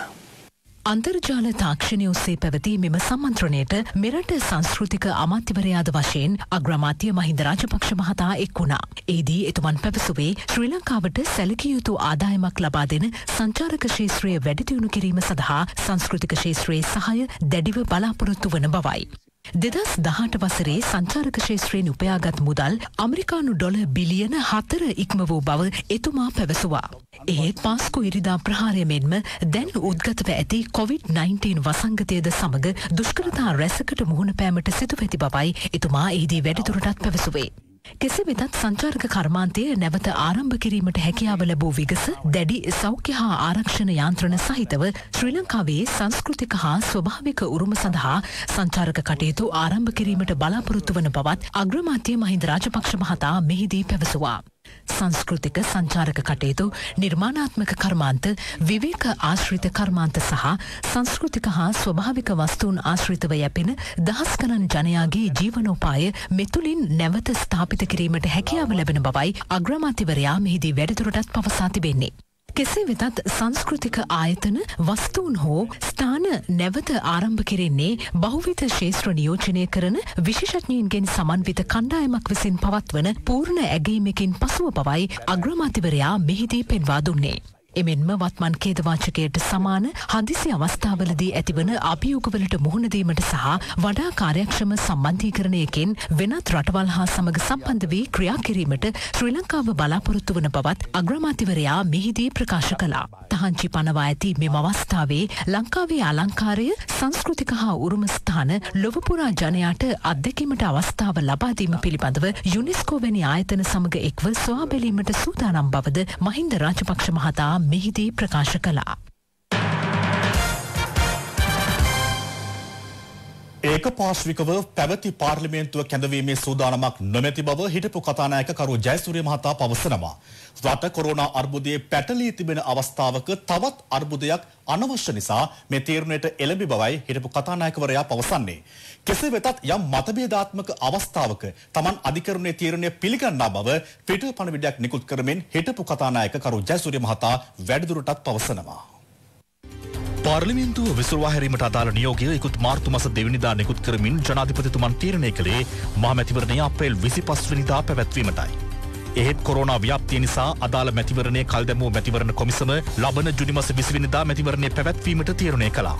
අන්තර්ජාල තාක්ෂණය ඔස්සේ පැවති මෙම සම්මන්ත්‍රණයට මෙරට සංස්කෘතික අමාත්‍යවරයාද වශයෙන් අග්‍රාමාත්‍ය මහින්ද රාජපක්ෂ මහතා එක් වුණා. එහිදී එතුමන් පැවසුවේ ශ්‍රී ලංකාවට සැලකිය යුතු ආදායමක් ලබා දෙන සංචාරක ක්ෂේත්‍රය වැඩි දියුණු කිරීම සඳහා සංස්කෘතික ක්ෂේත්‍රයේ සහාය දැඩිව බලාපොරොත්තු වන බවයි. 2018 වසරේ සංචාරක ක්ෂේත්‍රයෙන් උපයාගත් මුදල් ඇමරිකානු ඩොලර් බිලියන 4 ඉක්ම වූ බව එතුමා පැවසුවා. එහෙත් පාස්කු ඉරිදා ප්‍රහාරය මෙන්ම දැන් උද්ගතව ඇති COVID-19 වසංගතයද සමග දුෂ්කරතා රැසකට මුහුණ පෑමට සිදුව ඇති බවයි එතුමා එහිදී වැඩිදුරටත් පැවසුවේ. කෙසේ වෙතත් සංචාරක කර්මාන්තය නැවත ආරම්භ කිරීමට හැකියාව ලැබූ විගස දැඩි සෞඛ්‍ය හා ආරක්ෂණ යාන්ත්‍රණ සහිතව ශ්‍රී ලංකාවේ සංස්කෘතික හා ස්වභාවික උරුම සඳහා සංචාරක කටයුතු ආරම්භ කිරීමට බලාපොරොත්තු වන බවත් අග්‍රාමාත්‍ය මහින්ද රාජපක්ෂ මහතා මෙහිදී පැවසුවා. සංස්කෘතික සංචාරක කටයුතු නිර්මාණාත්මක කර්මාන්ත විවේක ආශ්‍රිත කර්මාන්ත සහ සංස්කෘතික හා ස්වභාවික වස්තුන් ආශ්‍රිතව යැපෙන දහස් ගණන් ජනයාගේ ජීවනෝපාය මෙතුළින් නැවත ස්ථාපිත කිරීමට හැකියාව ලැබෙන බවයි අග්‍රාමාත්‍යවරයා මෙහිදී වැඩිදුරටත් පවසා තිබෙන්නේ. කෙසේ වෙතත් සංස්කෘතික ආයතන වස්තුන් හෝ ස්ථාන නැවත ආරම්භ කෙරෙන්නේ බහුවිධ ක්ෂේත්‍ර නියෝජනය කරන විශේෂඥයින්ගෙන් සමන්විත කණ්ඩායමක් විසින් පවත්වන පූර්ණ ඇගීමකින් පසුව බවයි අග්‍රාමාත්‍යවරයා මෙහිදී පෙන්වා දුන්නේ. එමෙන්ම වත්මන් ඛේදවාචකයට සමාන හදිසි අවස්ථාවලදී ඇතිවන අභියෝගවලට මුහුණ දීමට සහ වඩා කාර්යක්ෂම සම්බන්ධීකරණයකින් වෙනත් රටවල් හා සමග සම්බන්ධ වී ක්‍රියා කිරීමට ශ්‍රී ලංකාව බලාපොරොත්තු වන බවත් අග්‍රාමාත්‍යවරයා මෙහිදී ප්‍රකාශ කළා. තහංචි පනවා ඇති මෙම අවස්ථාවේ ලංකාවේ අලංකාරය සංස්කෘතික හා උරුම ස්ථාන ලොව පුරා ජනයාට අත්දැකීමට අවස්ථාව ලබා දීම පිළිබඳව යුනෙස්කෝ වැනි ආයතන සමග එක්ව සොයා බැලීමට සූදානම් බවද මහින්ද රාජපක්ෂ මහතා මෙහිදී ප්‍රකාශ කළා. ඒකපාර්ශ්විකව පැවති පාර්ලිමේන්තුව කැඳවීමේ සූදානමක් නොමැති බව හිටපු කතානායක කරු ජයසූරිය මහතා පවසනවා. රට කොරෝනා අර්බුදයේ පැටලී තිබෙන අවස්ථාවක තවත් අර්බුදයක් අනවශ්‍ය නිසා මේ තීරණයට එළඹි බවයි හිටපු කතානායකවරයා පවසන්නේ. කෙසේ වෙතත් යම් මතභේදාත්මක අවස්ථාවක Taman අධිකරණයේ තීරණය පිළිගන්නා බව ට්විටර් පණිවිඩයක් නිකුත් කරමින් හිටපු කතානායක කරු ජයසූරිය මහතා වැඩිදුරටත් පවසනවා. පාර්ලිමේන්තුව විසුරුවා හැරීමට අදාළ නියෝගය ඉකුත් මාර්තු මාස 2 වෙනිදා නිකුත් කරමින් ජනාධිපතිතුමන් තීරණය කළේ මහ මැතිවරණය අප්‍රේල් 25 වෙනිදා පැවැත්වීමටයි. එහෙත් කොරෝනා ව්‍යාප්තිය නිසා අදාළ මැතිවරණයේ කල් දැමූ මැතිවරණ කොමිසම ලබන ජුනි මාස 20 වෙනිදා මැතිවරණය පැවැත්වීමට තීරණය කළා.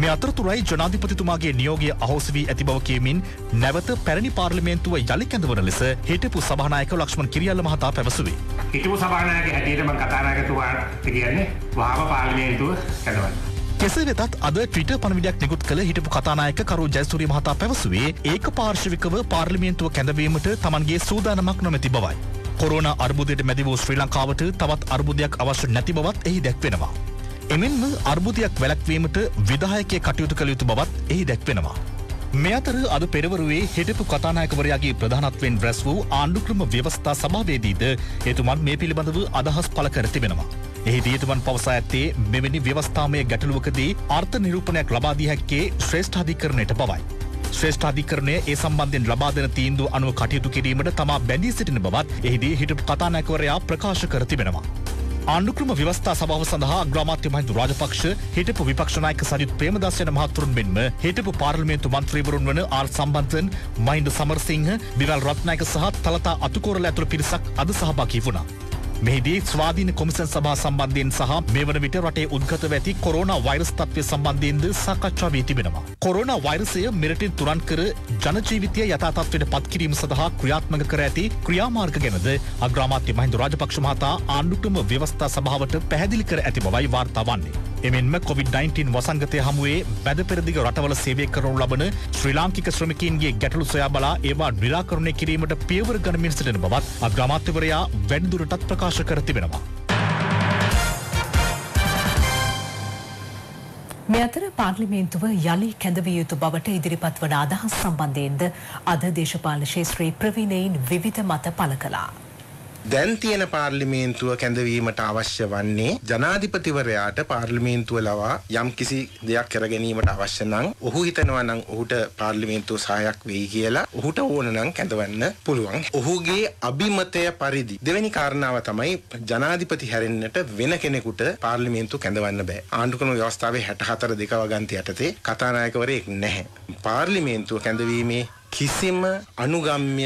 මේ අතරතුරයි ජනාධිපතිතුමාගේ නියෝගය අහෝසි වී ඇති බව කියමින් නැවත පැරණි පාර්ලිමේන්තුව යලි කැඳවන ලෙස හිටපු සභානායක ලක්ෂ්මන් කිරියල්ල මහතා පැවසුවේ. හිටපු සභානායක හැටියට මම කතානායකතුමාට කියන්නේ වහාම පාර්ලිමේන්තුව කැඳවන්න. කෙසේ වෙතත් අද ට්විටර් පණිවිඩයක් නිකුත් කළ හිටපු කතානායක කරු ජයසූරිය මහතා පැවසුවේ ඒකපාර්ශ්විකව පාර්ලිමේන්තුව කැඳවීමට Tamanගේ සූදානමක් නොමැති බවයි. කොරෝනා අර්බුදයට මැදි වූ ශ්‍රී ලංකාවට තවත් අර්බුදයක් අවශ්‍ය නැති බවත් එහි දැක්වෙනවා. එමෙන්ම අර්බුදයක් වැළැක්වීමට විධායකයෙ කටයුතු කළ යුතු බවත් එහි දැක්වෙනවා. මේ අතර අද පෙරවරුවේ හිටපු කතානායකවරයාගේ ප්‍රධානත්වයෙන් රැස් වූ ආණ්ඩුක්‍රම ව්‍යවස්ථා සභාවේදීද එතුමන් මේ පිළිබඳව අදහස් පළ කර තිබෙනවා. එහිදී එතුමන් පවසා ඇත්තේ මෙවැනි ව්‍යවස්ථාමය ගැටලුවකදී අර්ථ නිරූපණයක් ලබා දී හැක්කේ ශ්‍රේෂ්ඨාධිකරණයට බවයි. ශ්‍රේෂ්ඨාධිකරණය ඒ සම්බන්ධයෙන් ලබා දෙන තීන්දුව අනුව කටයුතු කිරීමට තමා බැඳී සිටින බවත් එහිදී හිටපු කතානායකවරයා ප්‍රකාශ කර තිබෙනවා. ආණ්ඩුක්‍රම ව්‍යවස්ථා සභාව සඳහා අග්‍රාමාත්‍ය මහින්ද රාජපක්ෂ හිටපු විපක්ෂ නායක සජිත් ප්‍රේමදාස යන මහතුරුන් මෙන්ම හිටපු පාර්ලිමේන්තු මන්ත්‍රීවරුන් වන ආර් සම්බන්තන්, මහින්ද සමරසිංහ, විරල් රත්නායක සහ තලතා අතුකෝරළ ඇතුළු පිරිසක් අද සහභාගී වුණා. මෙහිදී ස්වාධීන කොමිසම් සභා සම්බන්ධයෙන් සහ මේ වන විට රටේ උද්ගතව ඇති කොරෝනා වෛරස් තත්ත්වය සම්බන්ධයෙන්ද සාකච්ඡා වී තිබෙනවා. කොරෝනා වෛරසය මෙරටින් තුරන් කර ජනජීවිතය යථා තත්ත්වයට පත් කිරීම සඳහා ක්‍රියාත්මක කර ඇති ක්‍රියාමාර්ග ගැනද අග්‍රාමාත්‍ය මහින්ද රාජපක්ෂ මහතා ආණ්ඩුක්‍රම ව්‍යවස්ථා සභාවට පැහැදිලි කර ඇති බවයි වාර්තා වන්නේ. එමෙන්ම COVID-19 වසංගතය හමුවේ වැද පෙරදිග රටවල සේවය කරනු ලබන ශ්‍රී ලාංකික ශ්‍රමිකයින්ගේ ගැටලු සොයා බලා ඒවා නිරාකරණය කිරීමට පියවර ගනිමින් සිටින බවත් අග්‍රාමාත්‍යවරයා වැඩිදුරටත් ප්‍රකාශ කර තිබෙනවා. මේ අතර පාර්ලිමේන්තුව යලි කැඳවිය යුතු බවට ඉදිරිපත් වන අදහස් සම්බන්ධයෙන්ද අද දේශපාලන ක්ෂේත්‍රයේ ප්‍රවීණයින් විවිධ මත පළ කළා. දැන් තියෙන පාර්ලිමේන්තුව කැඳවීමට අවශ්‍ය වන්නේ ජනාධිපතිවරයාට පාර්ලිමේන්තුව ලවා යම් කිසි දෙයක් කර ගැනීමට අවශ්‍ය නම් ඔහු හිතනවා නම් ඔහුට පාර්ලිමේන්තුව සහායක් වෙයි කියලා ඔහුට ඕන නම් කැඳවන්න පුළුවන්. ඔහුගේ අභිමතය පරිදි දෙවෙනි කාරණාව තමයි ජනාධිපති හැරෙන්නට වෙන කෙනෙකුට පාර්ලිමේන්තුව කැඳවන්න බෑ. ආණ්ඩුක්‍රම ව්‍යවස්ථාවේ 64 දෙක වගන්ති යටතේ කතානායකවරයෙක් නැහැ. පාර්ලිමේන්තුව කැඳවීමේ කිසිම අනුගම්‍ය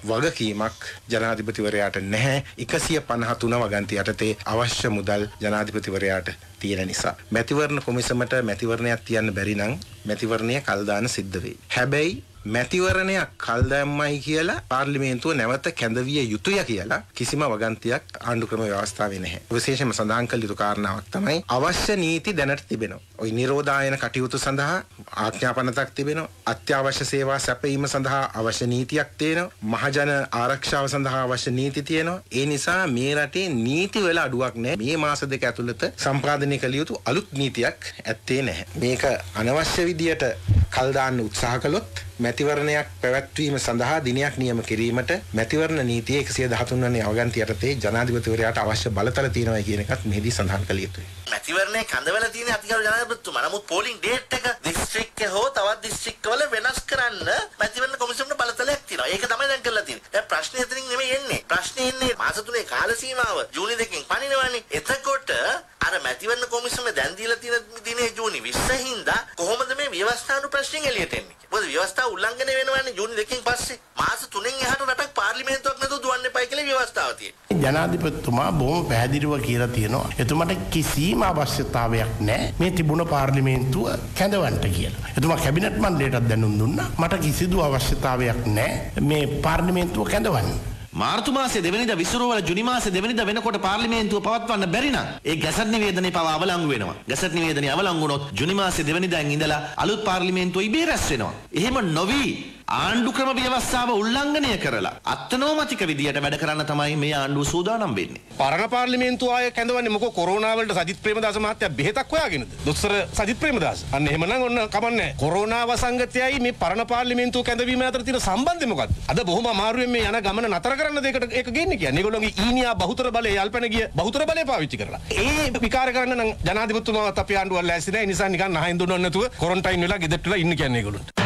වගකීමක් ජනාධිපතිවරයාට නැහැ. 153 වගන්ති යටතේ අවශ්‍ය මුදල් ජනාධිපතිවරයාට තියෙන නිසා මැතිවරණ කොමිසමට මැතිවරණයක් තියන්න බැරි නම් මැතිවරණය කල් දාන සිද්ධ වෙයි. හැබැයි මැතිවරණයක් කල් දැම්මයි කියලා පාර්ලිමේන්තුව නැවත කැඳවිය යුතුය කියලා කිසිම වගන්තියක් ආණ්ඩුක්‍රම ව්‍යවස්ථාවේ නැහැ. විශේෂයෙන්ම සඳහන් කළ යුතු කාරණාවක් තමයි අවශ්‍ය නීති දැනට තිබෙනවා. ওই නිරෝධායන කටයුතු සඳහා ආඥාපනතක් තිබෙනවා. අත්‍යවශ්‍ය සේවා සැපයීම සඳහා අවශ්‍ය නීතියක් තියෙනවා. මහජන ආරක්ෂාව සඳහා අවශ්‍ය නීති තියෙනවා. ඒ නිසා මේ රටේ නීති වල අඩුවක් නැහැ. මේ මාස දෙක ඇතුළත සම්පාදනය කළ යුතු අලුත් නීතියක් ඇත්තේ නැහැ. මේක අනවශ්‍ය විදියට කල් දාන්න උත්සාහ කළොත් මැතිවරණයක් පැවැත්වීම සඳහා දිනයක් නියම කිරීමට මැතිවරණ නීතියේ 113 වෙනි අවගන්ති යටතේ ජනාධිපතිවරයාට අවශ්‍ය බලතල තියෙනවා කියන එකත් මෙහිදී සඳහන් කළ යුතුයි. මැතිවරණයේ කඳවල තියෙන අධිකාර ජනාධිපතිතුමා නමුත් පෝලිං ඩේට් එක දිස්ත්‍රික්කයේ හෝ තවත් දිස්ත්‍රික්කවල වෙනස් කරන්න මැතිවරණ කොමිසමට බලතලයක් තියෙනවා. ඒක තමයි දැන් කරලා තියෙන්නේ. දැන් ප්‍රශ්නේ එතනින් නෙමෙයි එන්නේ. ප්‍රශ්නේ එන්නේ මාස 3 කාල සීමාව ජූනි 2කින් පනිනවනේ. එතකොට අර මැතිවරණ කොමිසම දැන් දීලා තියෙන දිනේ ජූනි 20 හින්දා කොහොමද මේ ව්‍යවස්ථානු ප්‍රශ්නෙන් එළියට එන්නේ? මොකද ව්‍යවස්ථාව උල්ලංඝනය වෙනවන්නේ ජූනි 2කින් පස්සේ. මාස 3න් එහාට රටක් පාර්ලිමේන්තුවක් නැතුව දුවන්න එපයි කියලා ව්‍යවස්ථාව තියෙනවා. ජනාධිපතිතුමා බොහොම පැහැදිලිව කියලා තියෙනවා. එතුමාට කිසිම අවශ්‍යතාවයක් නැහැ මේ තිබුණ පාර්ලිමේන්තුව කැඳවන්න කියලා. එතුමා කැබිනට් මණ්ඩලයටත් දැනුම් දුන්නා. මට කිසිදු අවශ්‍යතාවයක් නැහැ මේ පාර්ලිමේන්තුව කැඳවන්න. මාර්තු මාසේ දෙවනිදා විසුරුවල ජුනි මාසේ දෙවනිදා වෙනකොට පාර්ලිමේන්තුව පවත්වන්න බැරි නම් ඒ ගැසට් නිවේදනය පවා අවලංගු වෙනවා. ගැසට් නිවේදනය අවලංගු වුණොත් ජුනි මාසේ දෙවනිදාන් ඉඳලා අලුත් පාර්ලිමේන්තුව ඉබේ රැස් වෙනවා. එහෙම නොවි ආණ්ඩුක්‍රම ව්‍යවස්ථාව උල්ලංඝනය කරලා අත්නෝමතික විදියට වැඩ කරන්න තමයි මේ ආණ්ඩුව සූදානම් වෙන්නේ. පරණ පාර්ලිමේන්තුව ආය කැඳවන්නේ මොකෝ කොරෝනා වලට සජිත් ප්‍රේමදාස මහත්තයා බෙහෙතක් හොයාගෙනද? දොස්තර සජිත් ප්‍රේමදාස. අන්න එහෙමනම් ඔන්න කමන්නේ. කොරෝනා වසංගතයයි මේ පරණ පාර්ලිමේන්තුව කැඳවීම අතර තියෙන සම්බන්ධය මොකක්ද? අද බොහොම අමාරුවෙන් මේ යන ගමන නතර කරන්න දෙයකට ඒක ගෙන්නේ කියන්නේ. ඒගොල්ලෝගේ ඊනියා බහුතර බලය යල්පැන ගිය බහුතර බලය පාවිච්චි කරලා. ඒ විකාර කරන්න නම් ජනාධිපතිතුමාවත් අපේ ආණ්ඩුවල් ලෑස්ති නැහැ. ඒ නිසා නිකන් නහින් දුන්නොත් නැතුව ක්වොරන්ටයින් වෙලා ගෙදරට ඉන්න කියන්නේ ඒගොල්ලෝ.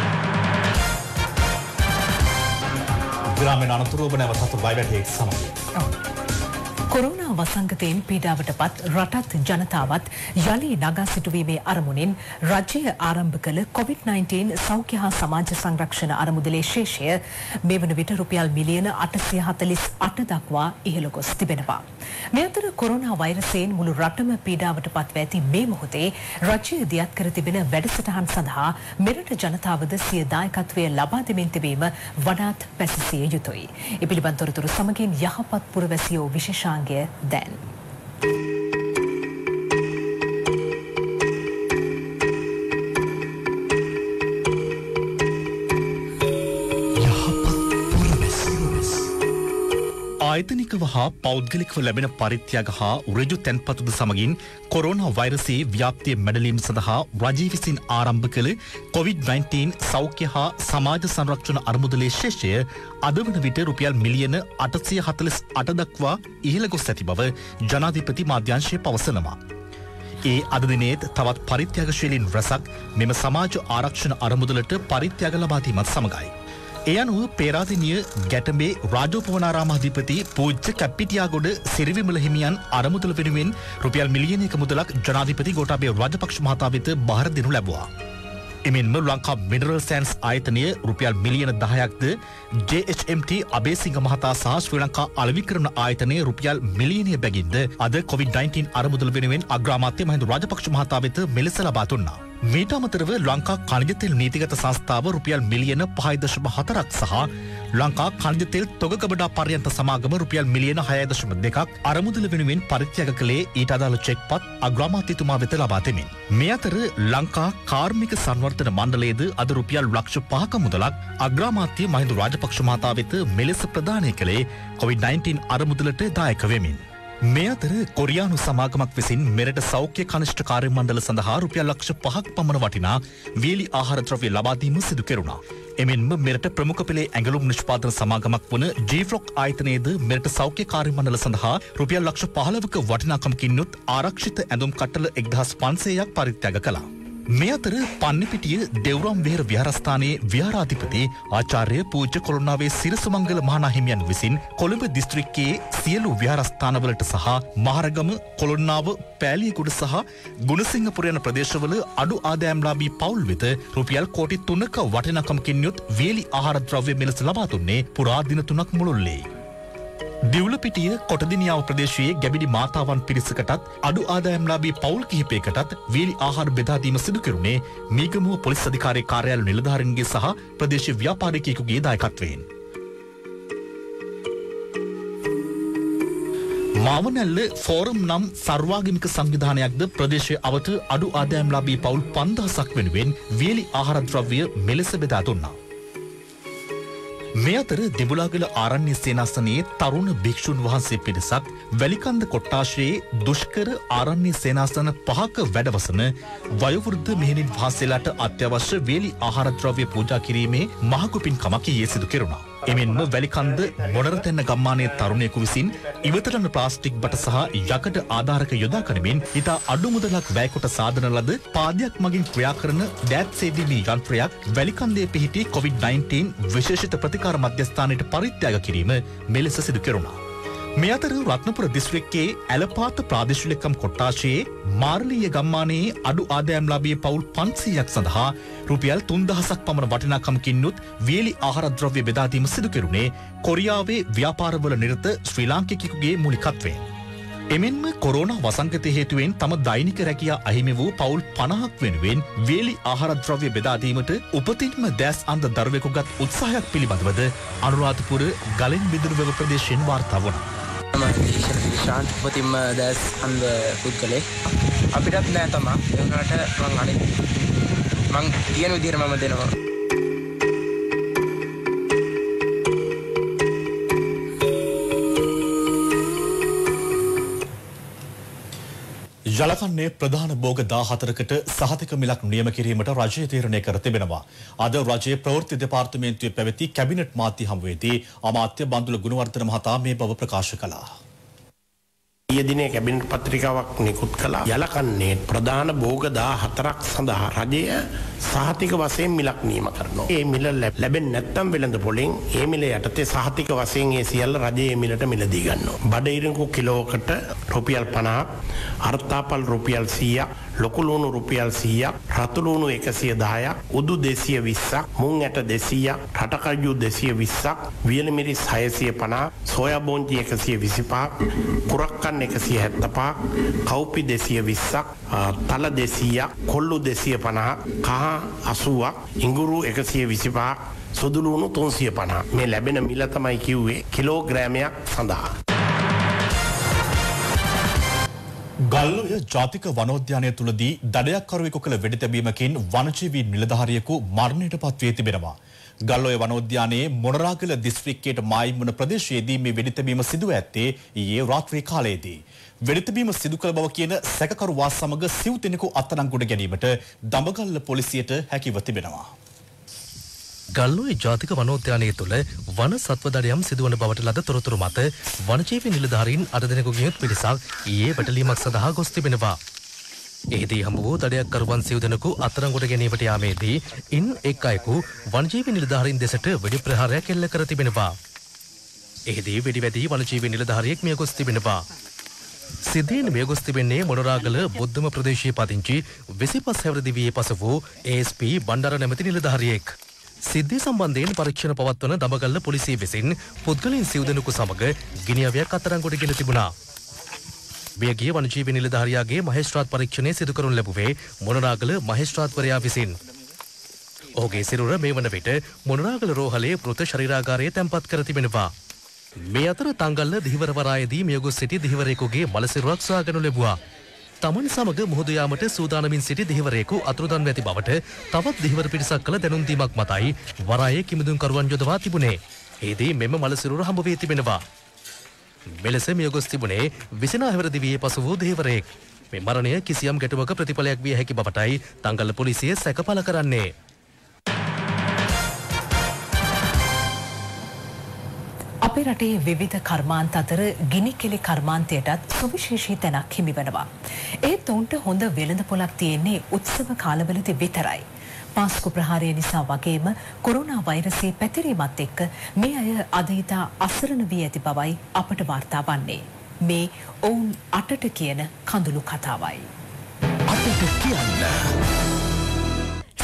ග්‍රාමීණ අනතුරු ඔබ නැවතත් වයිවැටේ සමග. කොරෝනා වසංගතයෙන් පීඩාවට පත් රටත් ජනතාවත් යලි නගා සිටුවීමේ අරමුණින් රජය ආරම්භ කළ COVID-19 සෞඛ්‍ය හා සමාජ සංරක්ෂණ අරමුදලේ ශේෂය මේ වන විට රුපියල් මිලියන 848 දක්වා ඉහළ ගොස් තිබෙනවා. මේ අතර කොරෝනා වෛරසයෙන් මුළු රටම පීඩාවට පත්ව ඇති මේ මොහොතේ රජය දියත් කර තිබෙන වැඩසටහන් සඳහා මෙරට ජනතාවද සිය දායකත්වය ලබා දෙමින් තිබීම වඩාත් පැසසිය යුතුයි. ඒ පිළිබඳ තොරතුරු සමගින් යහපත් පුරවැසියෝ විශේෂාංගය දැන්. ආයතනිකව හා පෞද්ගලිකව ලැබෙන පරිත්‍යාග හා ඍජු තැන්පතුද සමගින් කොරෝනා වෛරසයේ ව්‍යාප්තිය මැඩලීම සඳහා රජය විසින් ආරම්භ කළ COVID-19 සෞඛ්‍ය හා සමාජ සංරක්ෂණ අරමුදලේ ශේෂය අද වන විට රුපියල් මිලියන 848 දක්වා ඉහළ ගොස් ඇති බව ජනාධිපති මාධ්‍යංශය පවසනවා. ඒ අද දිනේත් තවත් පරිත්‍යාගශීලීන් රැසක් මෙම සමාජ ආරක්ෂණ අරමුදලට පරිත්‍යාග ලබා දීමත් සමගයි. ඒ අනුව පේරාදෙණිය ගැටඹේ රාජෝපවනාරාමාධිපති පූජ්‍ය කැප්පිටියාගොඩ සිරිවිමල හිමියන් අරමුදල වෙනුවෙන් රුපියල් මිලියනයක මුදලක් ජනාධිපති ගෝඨාභය රාජපක්ෂ මහතා වෙත බාර දෙනු ලැබුවා. එමෙන්ම ලංකා මිනරල් සෑන්ඩ්ස් ආයතනය රුපියල් මිලියන 10ක්ද JHMT අබේසිංහ මහතා සහ ශ්‍රී ලංකා අලෙවිකරණ ආයතනය රුපියල් මිලියනය බැගින්ද අද COVID-19 අරමුදල වෙනුවෙන් අග්‍රාමාත්‍ය මහින්ද රාජපක්ෂ මහතා වෙත මෙලෙස ලබා දුන්නා. මීට අමතරව ලංකා ඛනිජ තෙල් නීතිගත සංස්ථාව රුපියල් මිලියන 5.4ක් සහ ලංකා ඛනිජ තෙල් තොගකබඩා පර්යන්ත සමාගම රුපියල් මිලියන 6.2ක් අරමුදල වෙනුවෙන් පරිත්‍යාග කළේ ඊට අදාළ චෙක්පත් අග්‍රාමාත්‍යතුමා වෙත ලබා දෙමින්. මේ අතර ලංකා කාර්මික සංවර්ධන මණ්ඩලයේද අද රුපියල් ලක්ෂ 5ක මුදලක් අග්‍රාමාත්‍ය මහින්ද රාජපක්ෂ මහතා වෙත මෙලෙස ප්‍රදානය කළේ COVID-19 අරමුදලට දායක වෙමින්. මේ අතර කොරියානු සමාගමක් විසින් මෙරට සෞඛ්‍ය කනිෂ්ඨ කාර්ය මණ්ඩල සඳහා රුපියල් ලක්ෂ 5ක් පමණ වටිනා වීලි ආහාර ද්‍රව්‍ය ලබා දීම සිදු කෙරුණා. එමෙන්ම මෙරට ප්‍රමුඛ පෙළේ ඇඟලුම් නිෂ්පාදන සමාගමක් වන G-Flock ආයතනයේද මෙරට සෞඛ්‍ය කාර්ය මණ්ඩල සඳහා රුපියල් ලක්ෂ 15ක වටිනාකමකින් යුත් ආරක්ෂිත ඇඳුම් කට්ටල 1500ක් පරිත්‍යාග කළා. මේ අතර පන්නිපිටිය දෙව්රම් විහාර විහාරස්ථානයේ විහාරාධිපති ආචාර්ය පූජ්‍ය කොළොන්නාවේ සිරසුමංගල මහානාහිමියන් විසින් කොළඹ දිස්ත්‍රික්කයේ සියලු විහාරස්ථානවලට සහ මහරගම කොළොන්නාව පෑලියගොඩ සහ ගුණසිංහපුර යන ප්‍රදේශවල අඩු ආදායම්ලාභී පවුල් වෙත රුපියල් කෝටි 3ක වටිනාකමකින් යුත් වේලි ආහාර ද්‍රව්‍ය මෙලෙස ලබා දුන්නේ පුරා දින 3ක් මුළුල්ලේ. දිවුලපිටිය කොටදිනියාව ප්‍රදේශයේ ගැබිඩි මාතාවන් පිරිසකටත් අඩු ආදායම්ලාභී පවුල් කිහිපයකටත් වේලි ආහාර බෙදා දීම සිදු කෙරුණේ මීගමුව පොලිස් අධිකාරිය කාර්යාලය නිලධාරීන්ගේ සහ ප්‍රදේශීය ව්‍යාපාරිකයෙකුගේ දායකත්වයෙන්. මාවනැල්ල ෆෝරම් නම් සර්වාගමික සංවිධානයක්ද ප්‍රදේශයේ අවත අඩු ආදායම්ලාභී පවුල් 5000ක් වෙනුවෙන් වේලි ආහාර ද්‍රව්‍ය මෙලෙස බෙදා දුන්නා. මේ අතර දෙබුලාගල ආරණ්‍ය සේනාසනයේ තරුණ භික්ෂුන් වහන්සේ පිරිසක් වැලිකන්ද කොට්ටාශයේ දුෂ්කර ආරණ්‍ය සේනාසන 5ක වැඩවසන වයෝවෘද්ධ මෙහෙණින් වහන්සේලාට අත්‍යවශ්‍ය වේලි ආහාර ද්‍රව්‍ය පූජා කිරීමේ මහකුපින්කමක් ඊයේ සිදු කෙරුණා. එමෙන්ම වැලිකන්ද මොනරතැන්න ගම්මානයේ තරුණයෙකු විසින් ඉවතටන ප්ලාස්ටික් බට සහ යකඩ ආධාරක යොදා ගනිමින් ඉතා අඩු මුදලක් වැය කොට සාදන ලද පාදයක් මගින් ක්‍රියා කරන දෑත් සේදීමේ යන්ත්‍රයක් වැලිකන්දේ පිහිටි COVID-19 විශේෂිත ප්‍රතිකාර මධ්‍යස්ථානයට පරිත්‍යාග කිරීම මෙලෙස සිදු කෙරුණා. මේ අතර රත්නපුර දිස්ත්‍රික්කයේ ඇලපාත ප්‍රාදේශීය ලේකම් කොට්ටාශයේ මාර්ලීය ගම්මානයේ අඩු ආදායම්ලාභී පවුල් 500ක් සඳහා රුපියල් 3000ක් පමණ වටිනාකමකින් යුත් වේලි ආහාර ද්‍රව්‍ය බෙදා දීම සිදු කෙරුණේ කොරියාවේ ව්‍යාපාරවල නිරත ශ්‍රී ලාංකිකයෙකුගේ මූලිකත්වයෙන්. එමෙන්ම කොරෝනා වසංගතය හේතුවෙන් තම දෛනික රැකියා අහිමි වූ පවුල් 50ක් වෙනුවෙන් වේලි ආහාර ද්‍රව්‍ය බෙදා දීමට උපතින්ම දැස් අන්ධ දරුවෙකු ගත් උත්සාහයක් පිළිබඳවද අනුරාධපුර ගලෙන් බිඳුරුවැව ප්‍රදේශයෙන් වාර්තා වුණා. ශාන්ත උපතින්ම දැස් අන්ධ පුද්ගලෙක් අපිටත් නෑ තමා ඒ වුණාට මං කියන විදිහට මම දෙනවා. ජලකන්නේ ප්‍රධාන භෝග 14කට සහතික මිලක් නියම කිරීමට රජය තීරණය කර තිබෙනවා. අද රජයේ ප්‍රවෘත්ති දෙපාර්තමේන්තුවේ පැවති කැබිනට් මාධ්‍ය හමුවේදී අමාත්‍ය බන්දුල ගුණවර්ධන මහතා මේ බව ප්‍රකාශ කළා. ඊයේ දිනේ කැබිනට් පත්‍රිකාවක් නිකුත් කළා. යලකන්නේ ප්‍රධාන භෝග 14ක් සඳහා රජය සහතික වශයෙන් මිලක් නියම කරනවා. මේ මිල ලැබෙන්නේ නැත්නම් වෙළඳ පොලෙන් ඒ මිල යටතේ සහතික වශයෙන් ඒ සියල්ල රජයේ මිලට මිලදී ගන්නවා. බඩ ඉරිඟු කිලෝකට රුපියල් 50ක්, අර්ථාපල් රුපියල් 100ක්, ලොකු ලුණු රුපියල් 100ක්, රතු ලුණු 110ක්, උදු 220ක්, මුං ඇට 200ක්, රටකජු 220ක්, වියලි මිරිස් 650, සෝයා බෝන්ජි 125ක්, කුරක්කන් 175ක්, කව්පි 220ක්, තල 200ක්, කොල්ලු 250ක්, කහ 80ක්, ඉඟුරු 125ක්, සුදු ලුණු 350. මේ ලැබෙන මිල තමයි කිව්වේ කිලෝග්‍රෑමයක් සඳහා. ගල්ඔය ජාතික වනෝද්‍යානය තුළදී දඩයක්කරුවෙකු කළ වෙඩි තැබීමකින් වනජීවී නිලධාරියෙකු මරණයට පත්වී තිබෙනවා. ගල්ඔය වනෝද්‍යානයේ මොනරාගල දිස්ත්‍රික්කයට මායිම් වන ප්‍රදේශයේදී මේ වෙඩි තැබීම සිදුව ඇත්තේ ඊයේ රාත්‍රී කාලයේදී. වෙඩි තැබීම සිදු කළ බව කියන සැකකරුවා සමග සිව් දෙනෙකු අත්අඩංගුවට ගැනීමට දඹගල්ල පොලිසියට හැකිව තිබෙනවා. ගල්ඔය ජාතික වනෝද්‍යානය තුළ වන සත්වදඩයම් සිදුවන බවට ලද තොරතුරු මත වනජීවී නිලධාරීන් 8 දෙනෙකුගේ යුත් පිරිසක් ඊයේ වැටලීමක් සඳහා ගොස් තිබෙනවා. එහිදී හමු වූ දඩයක්කරුවන් සිව් දෙනෙකු අත්අඩංගුවට ගැනීමට යාමේදී ඉන් එක් අයෙකු වනජීවී නිලධාරීන් දෙසට වෙඩි ප්‍රහාරයක් එල්ල කර තිබෙනවා. එහිදී වෙඩි වැදී වනජීවී නිලධාරියෙක් මිය ගොස් තිබෙනවා. සිද්ධියෙන් මියගොස් තිබෙන්නේ මොනරාගල බුද්ධම ප්‍රදේශයේ පදිංචි 25 හැවිරිදි දිවියේ පස වූ ASP බණ්ඩාර නැමැති නිලධාරියෙක්. සිද්ධිය සම්බන්ධයෙන් පරීක්ෂණ පවත්වන දඹගල්ල පොලිසිය විසින් පුද්ගලයන් සිව් දෙනෙකු සමග ගිනිඅවියක් අත්අඩංගුවට ගෙන තිබුණා. මියගිය වනජීවි නිලධාරියාගේ මහේස්ත්‍රාත් පරීක්ෂණය සිදු කරනු ලැබුවේ මොනරාගල මහේස්ත්‍රාත්වරයා විසින්. ඔහුගේ සිරුර මේ වන විට මොනරාගල රෝහලේ මෘත ශරීරාගාරයේ තැන්පත් කර තිබෙනවා. මේ අතර තංගල්ල දිහිවරවරායේදී මියගොස් සිටි දිහිවරයෙකුගේ මලසිරුරක් සොයාගනු ලැබුවා. තමන් සමග මුහුදු යාමට සූදානමින් සිටි දිහිවරයෙකු අතුරුදන්ව ඇති බවට තවත් දිහිවර පිරිසක් කළ දැනුම් දීමක් මතයි වරායේ කිමිදුම්කරුවන් යොදවා තිබුණේ. එෙහිදී මෙම මලසිරුර හමු වී තිබෙනවා. මෙලෙස මියගොස් තිබුණේ 29 හැවිරිදි දිවියේ පසු වූ දිහිවරයෙක්. මේ මරණය කිසියම් ගැටුමක ප්‍රතිඵලයක් විය හැකි බවටයි තංගල්ල පොලිසිය සැක පළ කරන්නේ. අපේ රටේ විවිධ කර්මාන්ත අතර ගිනිකෙලි කර්මාන්තයටත් සුවිශේෂී තැනක් හිමි වෙනවා. ඒත් ඔවුන්ට හොඳ වෙළඳපොළක් තියෙන්නේ උත්සව කාලවලදී විතරයි. පාස්කු ප්‍රහාරය නිසා වගේම කොරෝනා වෛරසයේ පැතිරීමත් එක්ක මේ අය අද ඉතා අසරණ වී ඇති බවයි අපට වාර්තා වන්නේ. මේ ඔවුන් අටට කියන කඳුළු කතාවයි. අටට කියන්න.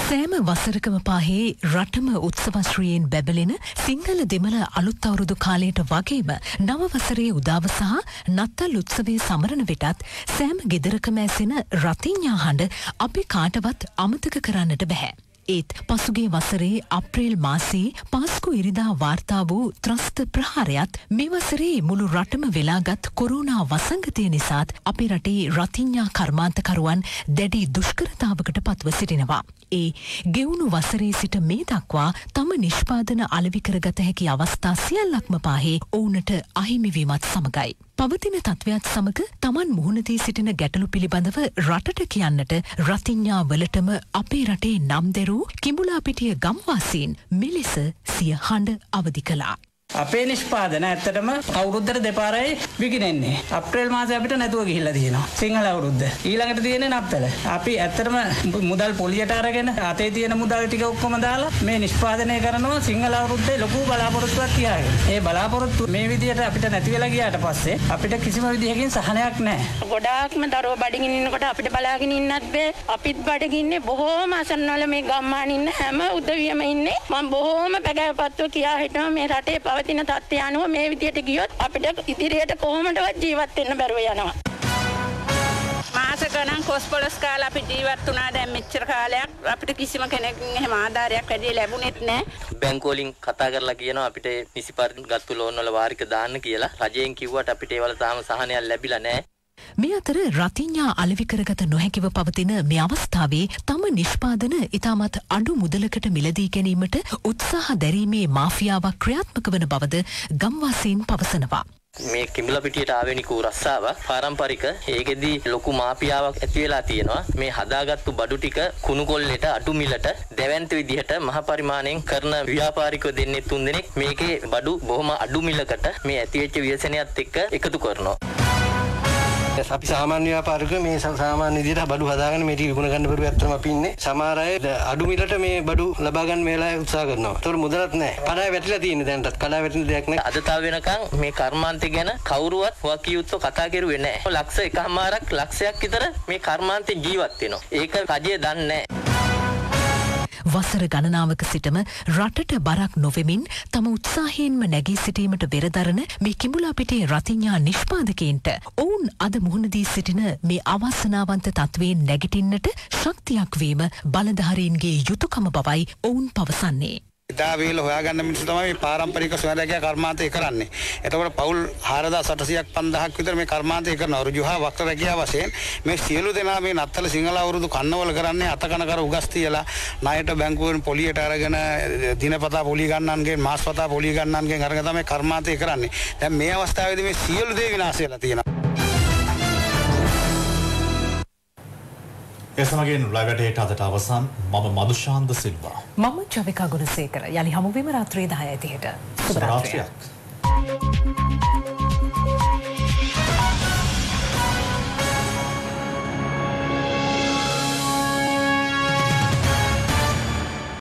සෑම වසරකම පාහේ රටම උත්සවශ්‍රීයෙන් බැබලෙන සිංහල දෙමළ අලුත් අවුරුදු කාලයට වගේම නව වසරේ උදාව සහ නත්තල් උත්සවයේ සමරන විටත් සෑම ගෙදරකම ඇසෙන රතිඤ්ඤා හඬ අපි කාටවත් අමතක කරන්නට බැහැ. ඒත් පසුගිය වසරේ අප්‍රේල් මාසයේ පාස්කු ඉරිදා වාර්තා වූ ත්‍රස්ත ප්‍රහාරයත් මේ වසරේ මුළු රටම වෙලාගත් කොරෝනා වසංගතය නිසාත් අපේ රටේ රතිඤ්ඤා කර්මාන්තකරුවන් දැඩි දුෂ්කරතාවකට පත්ව සිටිනවා. ඒ ගෙවුණු වසරේ සිට මේ දක්වා තම නිෂ්පාදන අලෙවි කරගත හැකි අවස්ථා සියල්ලක්ම පාහේ ඔවුන්ට අහිමිවීමත් සමගයි. පවතින තත්ත්වයක් සමග තමන් මුහුණ දී සිටින ගැටලු පිළිබඳව රටට කියන්නට රතිඤ්ඤා වලටම අපේ රටේ නම් දෙරූ කිඹුලාපිටිය ගම්වාසීන් මෙලෙස සිය හඬ අවදි කළා. අපේ නිෂ්පාදන ඇත්තටම අවුරුද්දට දෙපාරයි විකිනෙන්නේ. අප්‍රේල් මාසේ අපිට නැතුව ගිහිල්ලා තියෙනවා. සිංහල අවුරුද්ද. ඊළඟට තියෙන්නේ නත්තල. අපි ඇත්තටම මුදල් පොලියට අරගෙන අතේ තියෙන මුදල් ටික ඔක්කොම දාලා මේ නිෂ්පාදනය කරනවා සිංහල අවුරුද්දේ ලොකු බලාපොරොත්තුවක් තියාගෙන. ඒ බලාපොරොත්තු මේ විදියට අපිට නැති වෙලා ගියාට පස්සේ අපිට කිසිම විදිහකින් සහනයක් නැහැ. ගොඩාක්ම දරුවෝ බඩගින්න ඉන්නකොට අපිට බලාගෙන ඉන්නත් බෑ. අපිත් බඩගින්නේ බොහෝම අසන්නවල මේ ගම්මාන ඉන්න හැම උදවියම ඉන්නේ. මම බොහෝම පැගෑපත්ව කියා හිටනවා මේ රටේ පවතින තත්ත්වය අනුව මේ විදියට ගියොත් අපිට ඉදිරියට කොහොමදවත් ජීවත් වෙන්න බැරුව යනවා. මාස ගණන් කොස්පොලස් කාලා අපි ජීවත් වුණා. දැන් මෙච්චර කාලයක් අපිට කිසිම කෙනෙක්ගෙන් එහෙම ආධාරයක් වැඩි ලැබුණෙත් නැහැ. බැංකුව වලින් කතා කරලා කියනවා අපිට නිසි පරිදි ගත්තු ලෝන් වල වාරික දාන්න කියලා. රජයෙන් කිව්වට අපිට ඒවල තාම සහනයක් ලැබිලා නැහැ. මේ අතර රතිඤ්ඤා අලෙවි කරගත නොහැකිව පවතින මේ අවස්ථාවේ තම නිෂ්පාදන ඉතාමත් අඩු මුදලකට මිලදී ගැනීමට උත්සාහ දැරීමේ මාෆියාවක් ක්‍රියාත්මක වන බවද ගම්වාසීන් පවසනවා. මේ කිඹුලාපිටියට ආවෙනිකු රස්සාව පාරම්පරික ඒකෙදි ලොකු මාෆියාවක් ඇති වෙලා තියෙනවා. මේ හදාගත්තු බඩු ටික කුණු කොල්ලේට අඩු මිලට දැවැන්ත විදිහට මහ පරිමාණයෙන් කරන ව්‍යාපාරිකයෝ දෙන්නේ 3 දෙනෙක් මේකේ බඩු බොහොම අඩු මිලකට මේ ඇතිවෙච්ච ව්‍යසනයත් එක්ක එකතු කරනවා. අපි සාමාන්‍ය ව්‍යාපාරිකයෝ මේ සාමාන්‍ය විදිහට බඩු හදාගෙන මේ ටික විකුණ ගන්න බැරුව ඇත්තම අපි ඉන්නේ. සමහර අය අඩු මිලට මේ බඩු ලබා ගන්න මේ වෙලාවේ උත්සාහ කරනවා. ඒතකොට මුදලත් නැහැ. කඩාවේ වැටිලා තියෙන්නේ දැන්ටත්. කඩාවේ වැටෙන දෙයක් නැහැ. අද තාව වෙනකන් මේ කර්මාන්තය ගැන කවුරුවත් වකියුත්ව කතා කරුවේ නැහැ. ලක්ෂ එකමාරක් ලක්ෂයක් විතර මේ කර්මාන්තේ ජීවත් වෙනවා. ඒක රජය දන්නේ නැහැ. වසර ගණනාවක සිටම රටට බරක් නොවෙමින් තම උත්සාහයෙන්ම නැගී සිටීමට වෙරදරන මේ කිඹුලාපිටිය රතිඤ්ඤා නිෂ්පාදකයින්ට ඔවුන් අද මුහුණ දී සිටින මේ අවාසනාවන්ත තත්වයෙන් නැගිටින්නට ශක්තියක් වීම බලධාරීන්ගේ යුතුයකම බවයි ඔවුන් පවසන්නේ. ඉතා වේල හොයාගන්න මිනිස්සු තමයි මේ පාරම්පරික සොයාරැකියා කර්මාන්තය කරන්නේ. එතකොට පවුල් 4800ක් 5000ක් විතර මේ කර්මාන්තය කරනවා. රුජු හා වක්‍ර රැකියාව වශයෙන් මේ සියලු දෙනා මේ නත්තල සිංහල අවුරුදු කන්නවල කරන්නේ අතකන කර උගස් තියලා ණයට බැංකුවෙන් පොලියට අරගෙන දිනපතා පොලිය ගන්නන්ගෙන් මාසපතා පොලිය ගන්නන්ගෙන් අරගෙන තමයි කර්මාන්තය කරන්නේ. දැන් මේ අවස්ථාවේදී මේ සියලු දේ විනාශ වෙලා තියෙනවා. එසමගින් ලයිව් එකේ අදට අවසන්. මම මදුශාන්ත සිල්වා. මම චවිකා ගුණසේකර. යලි හමුවීම රාත්‍රී 10:30ට. සුබ රාත්‍රියක්.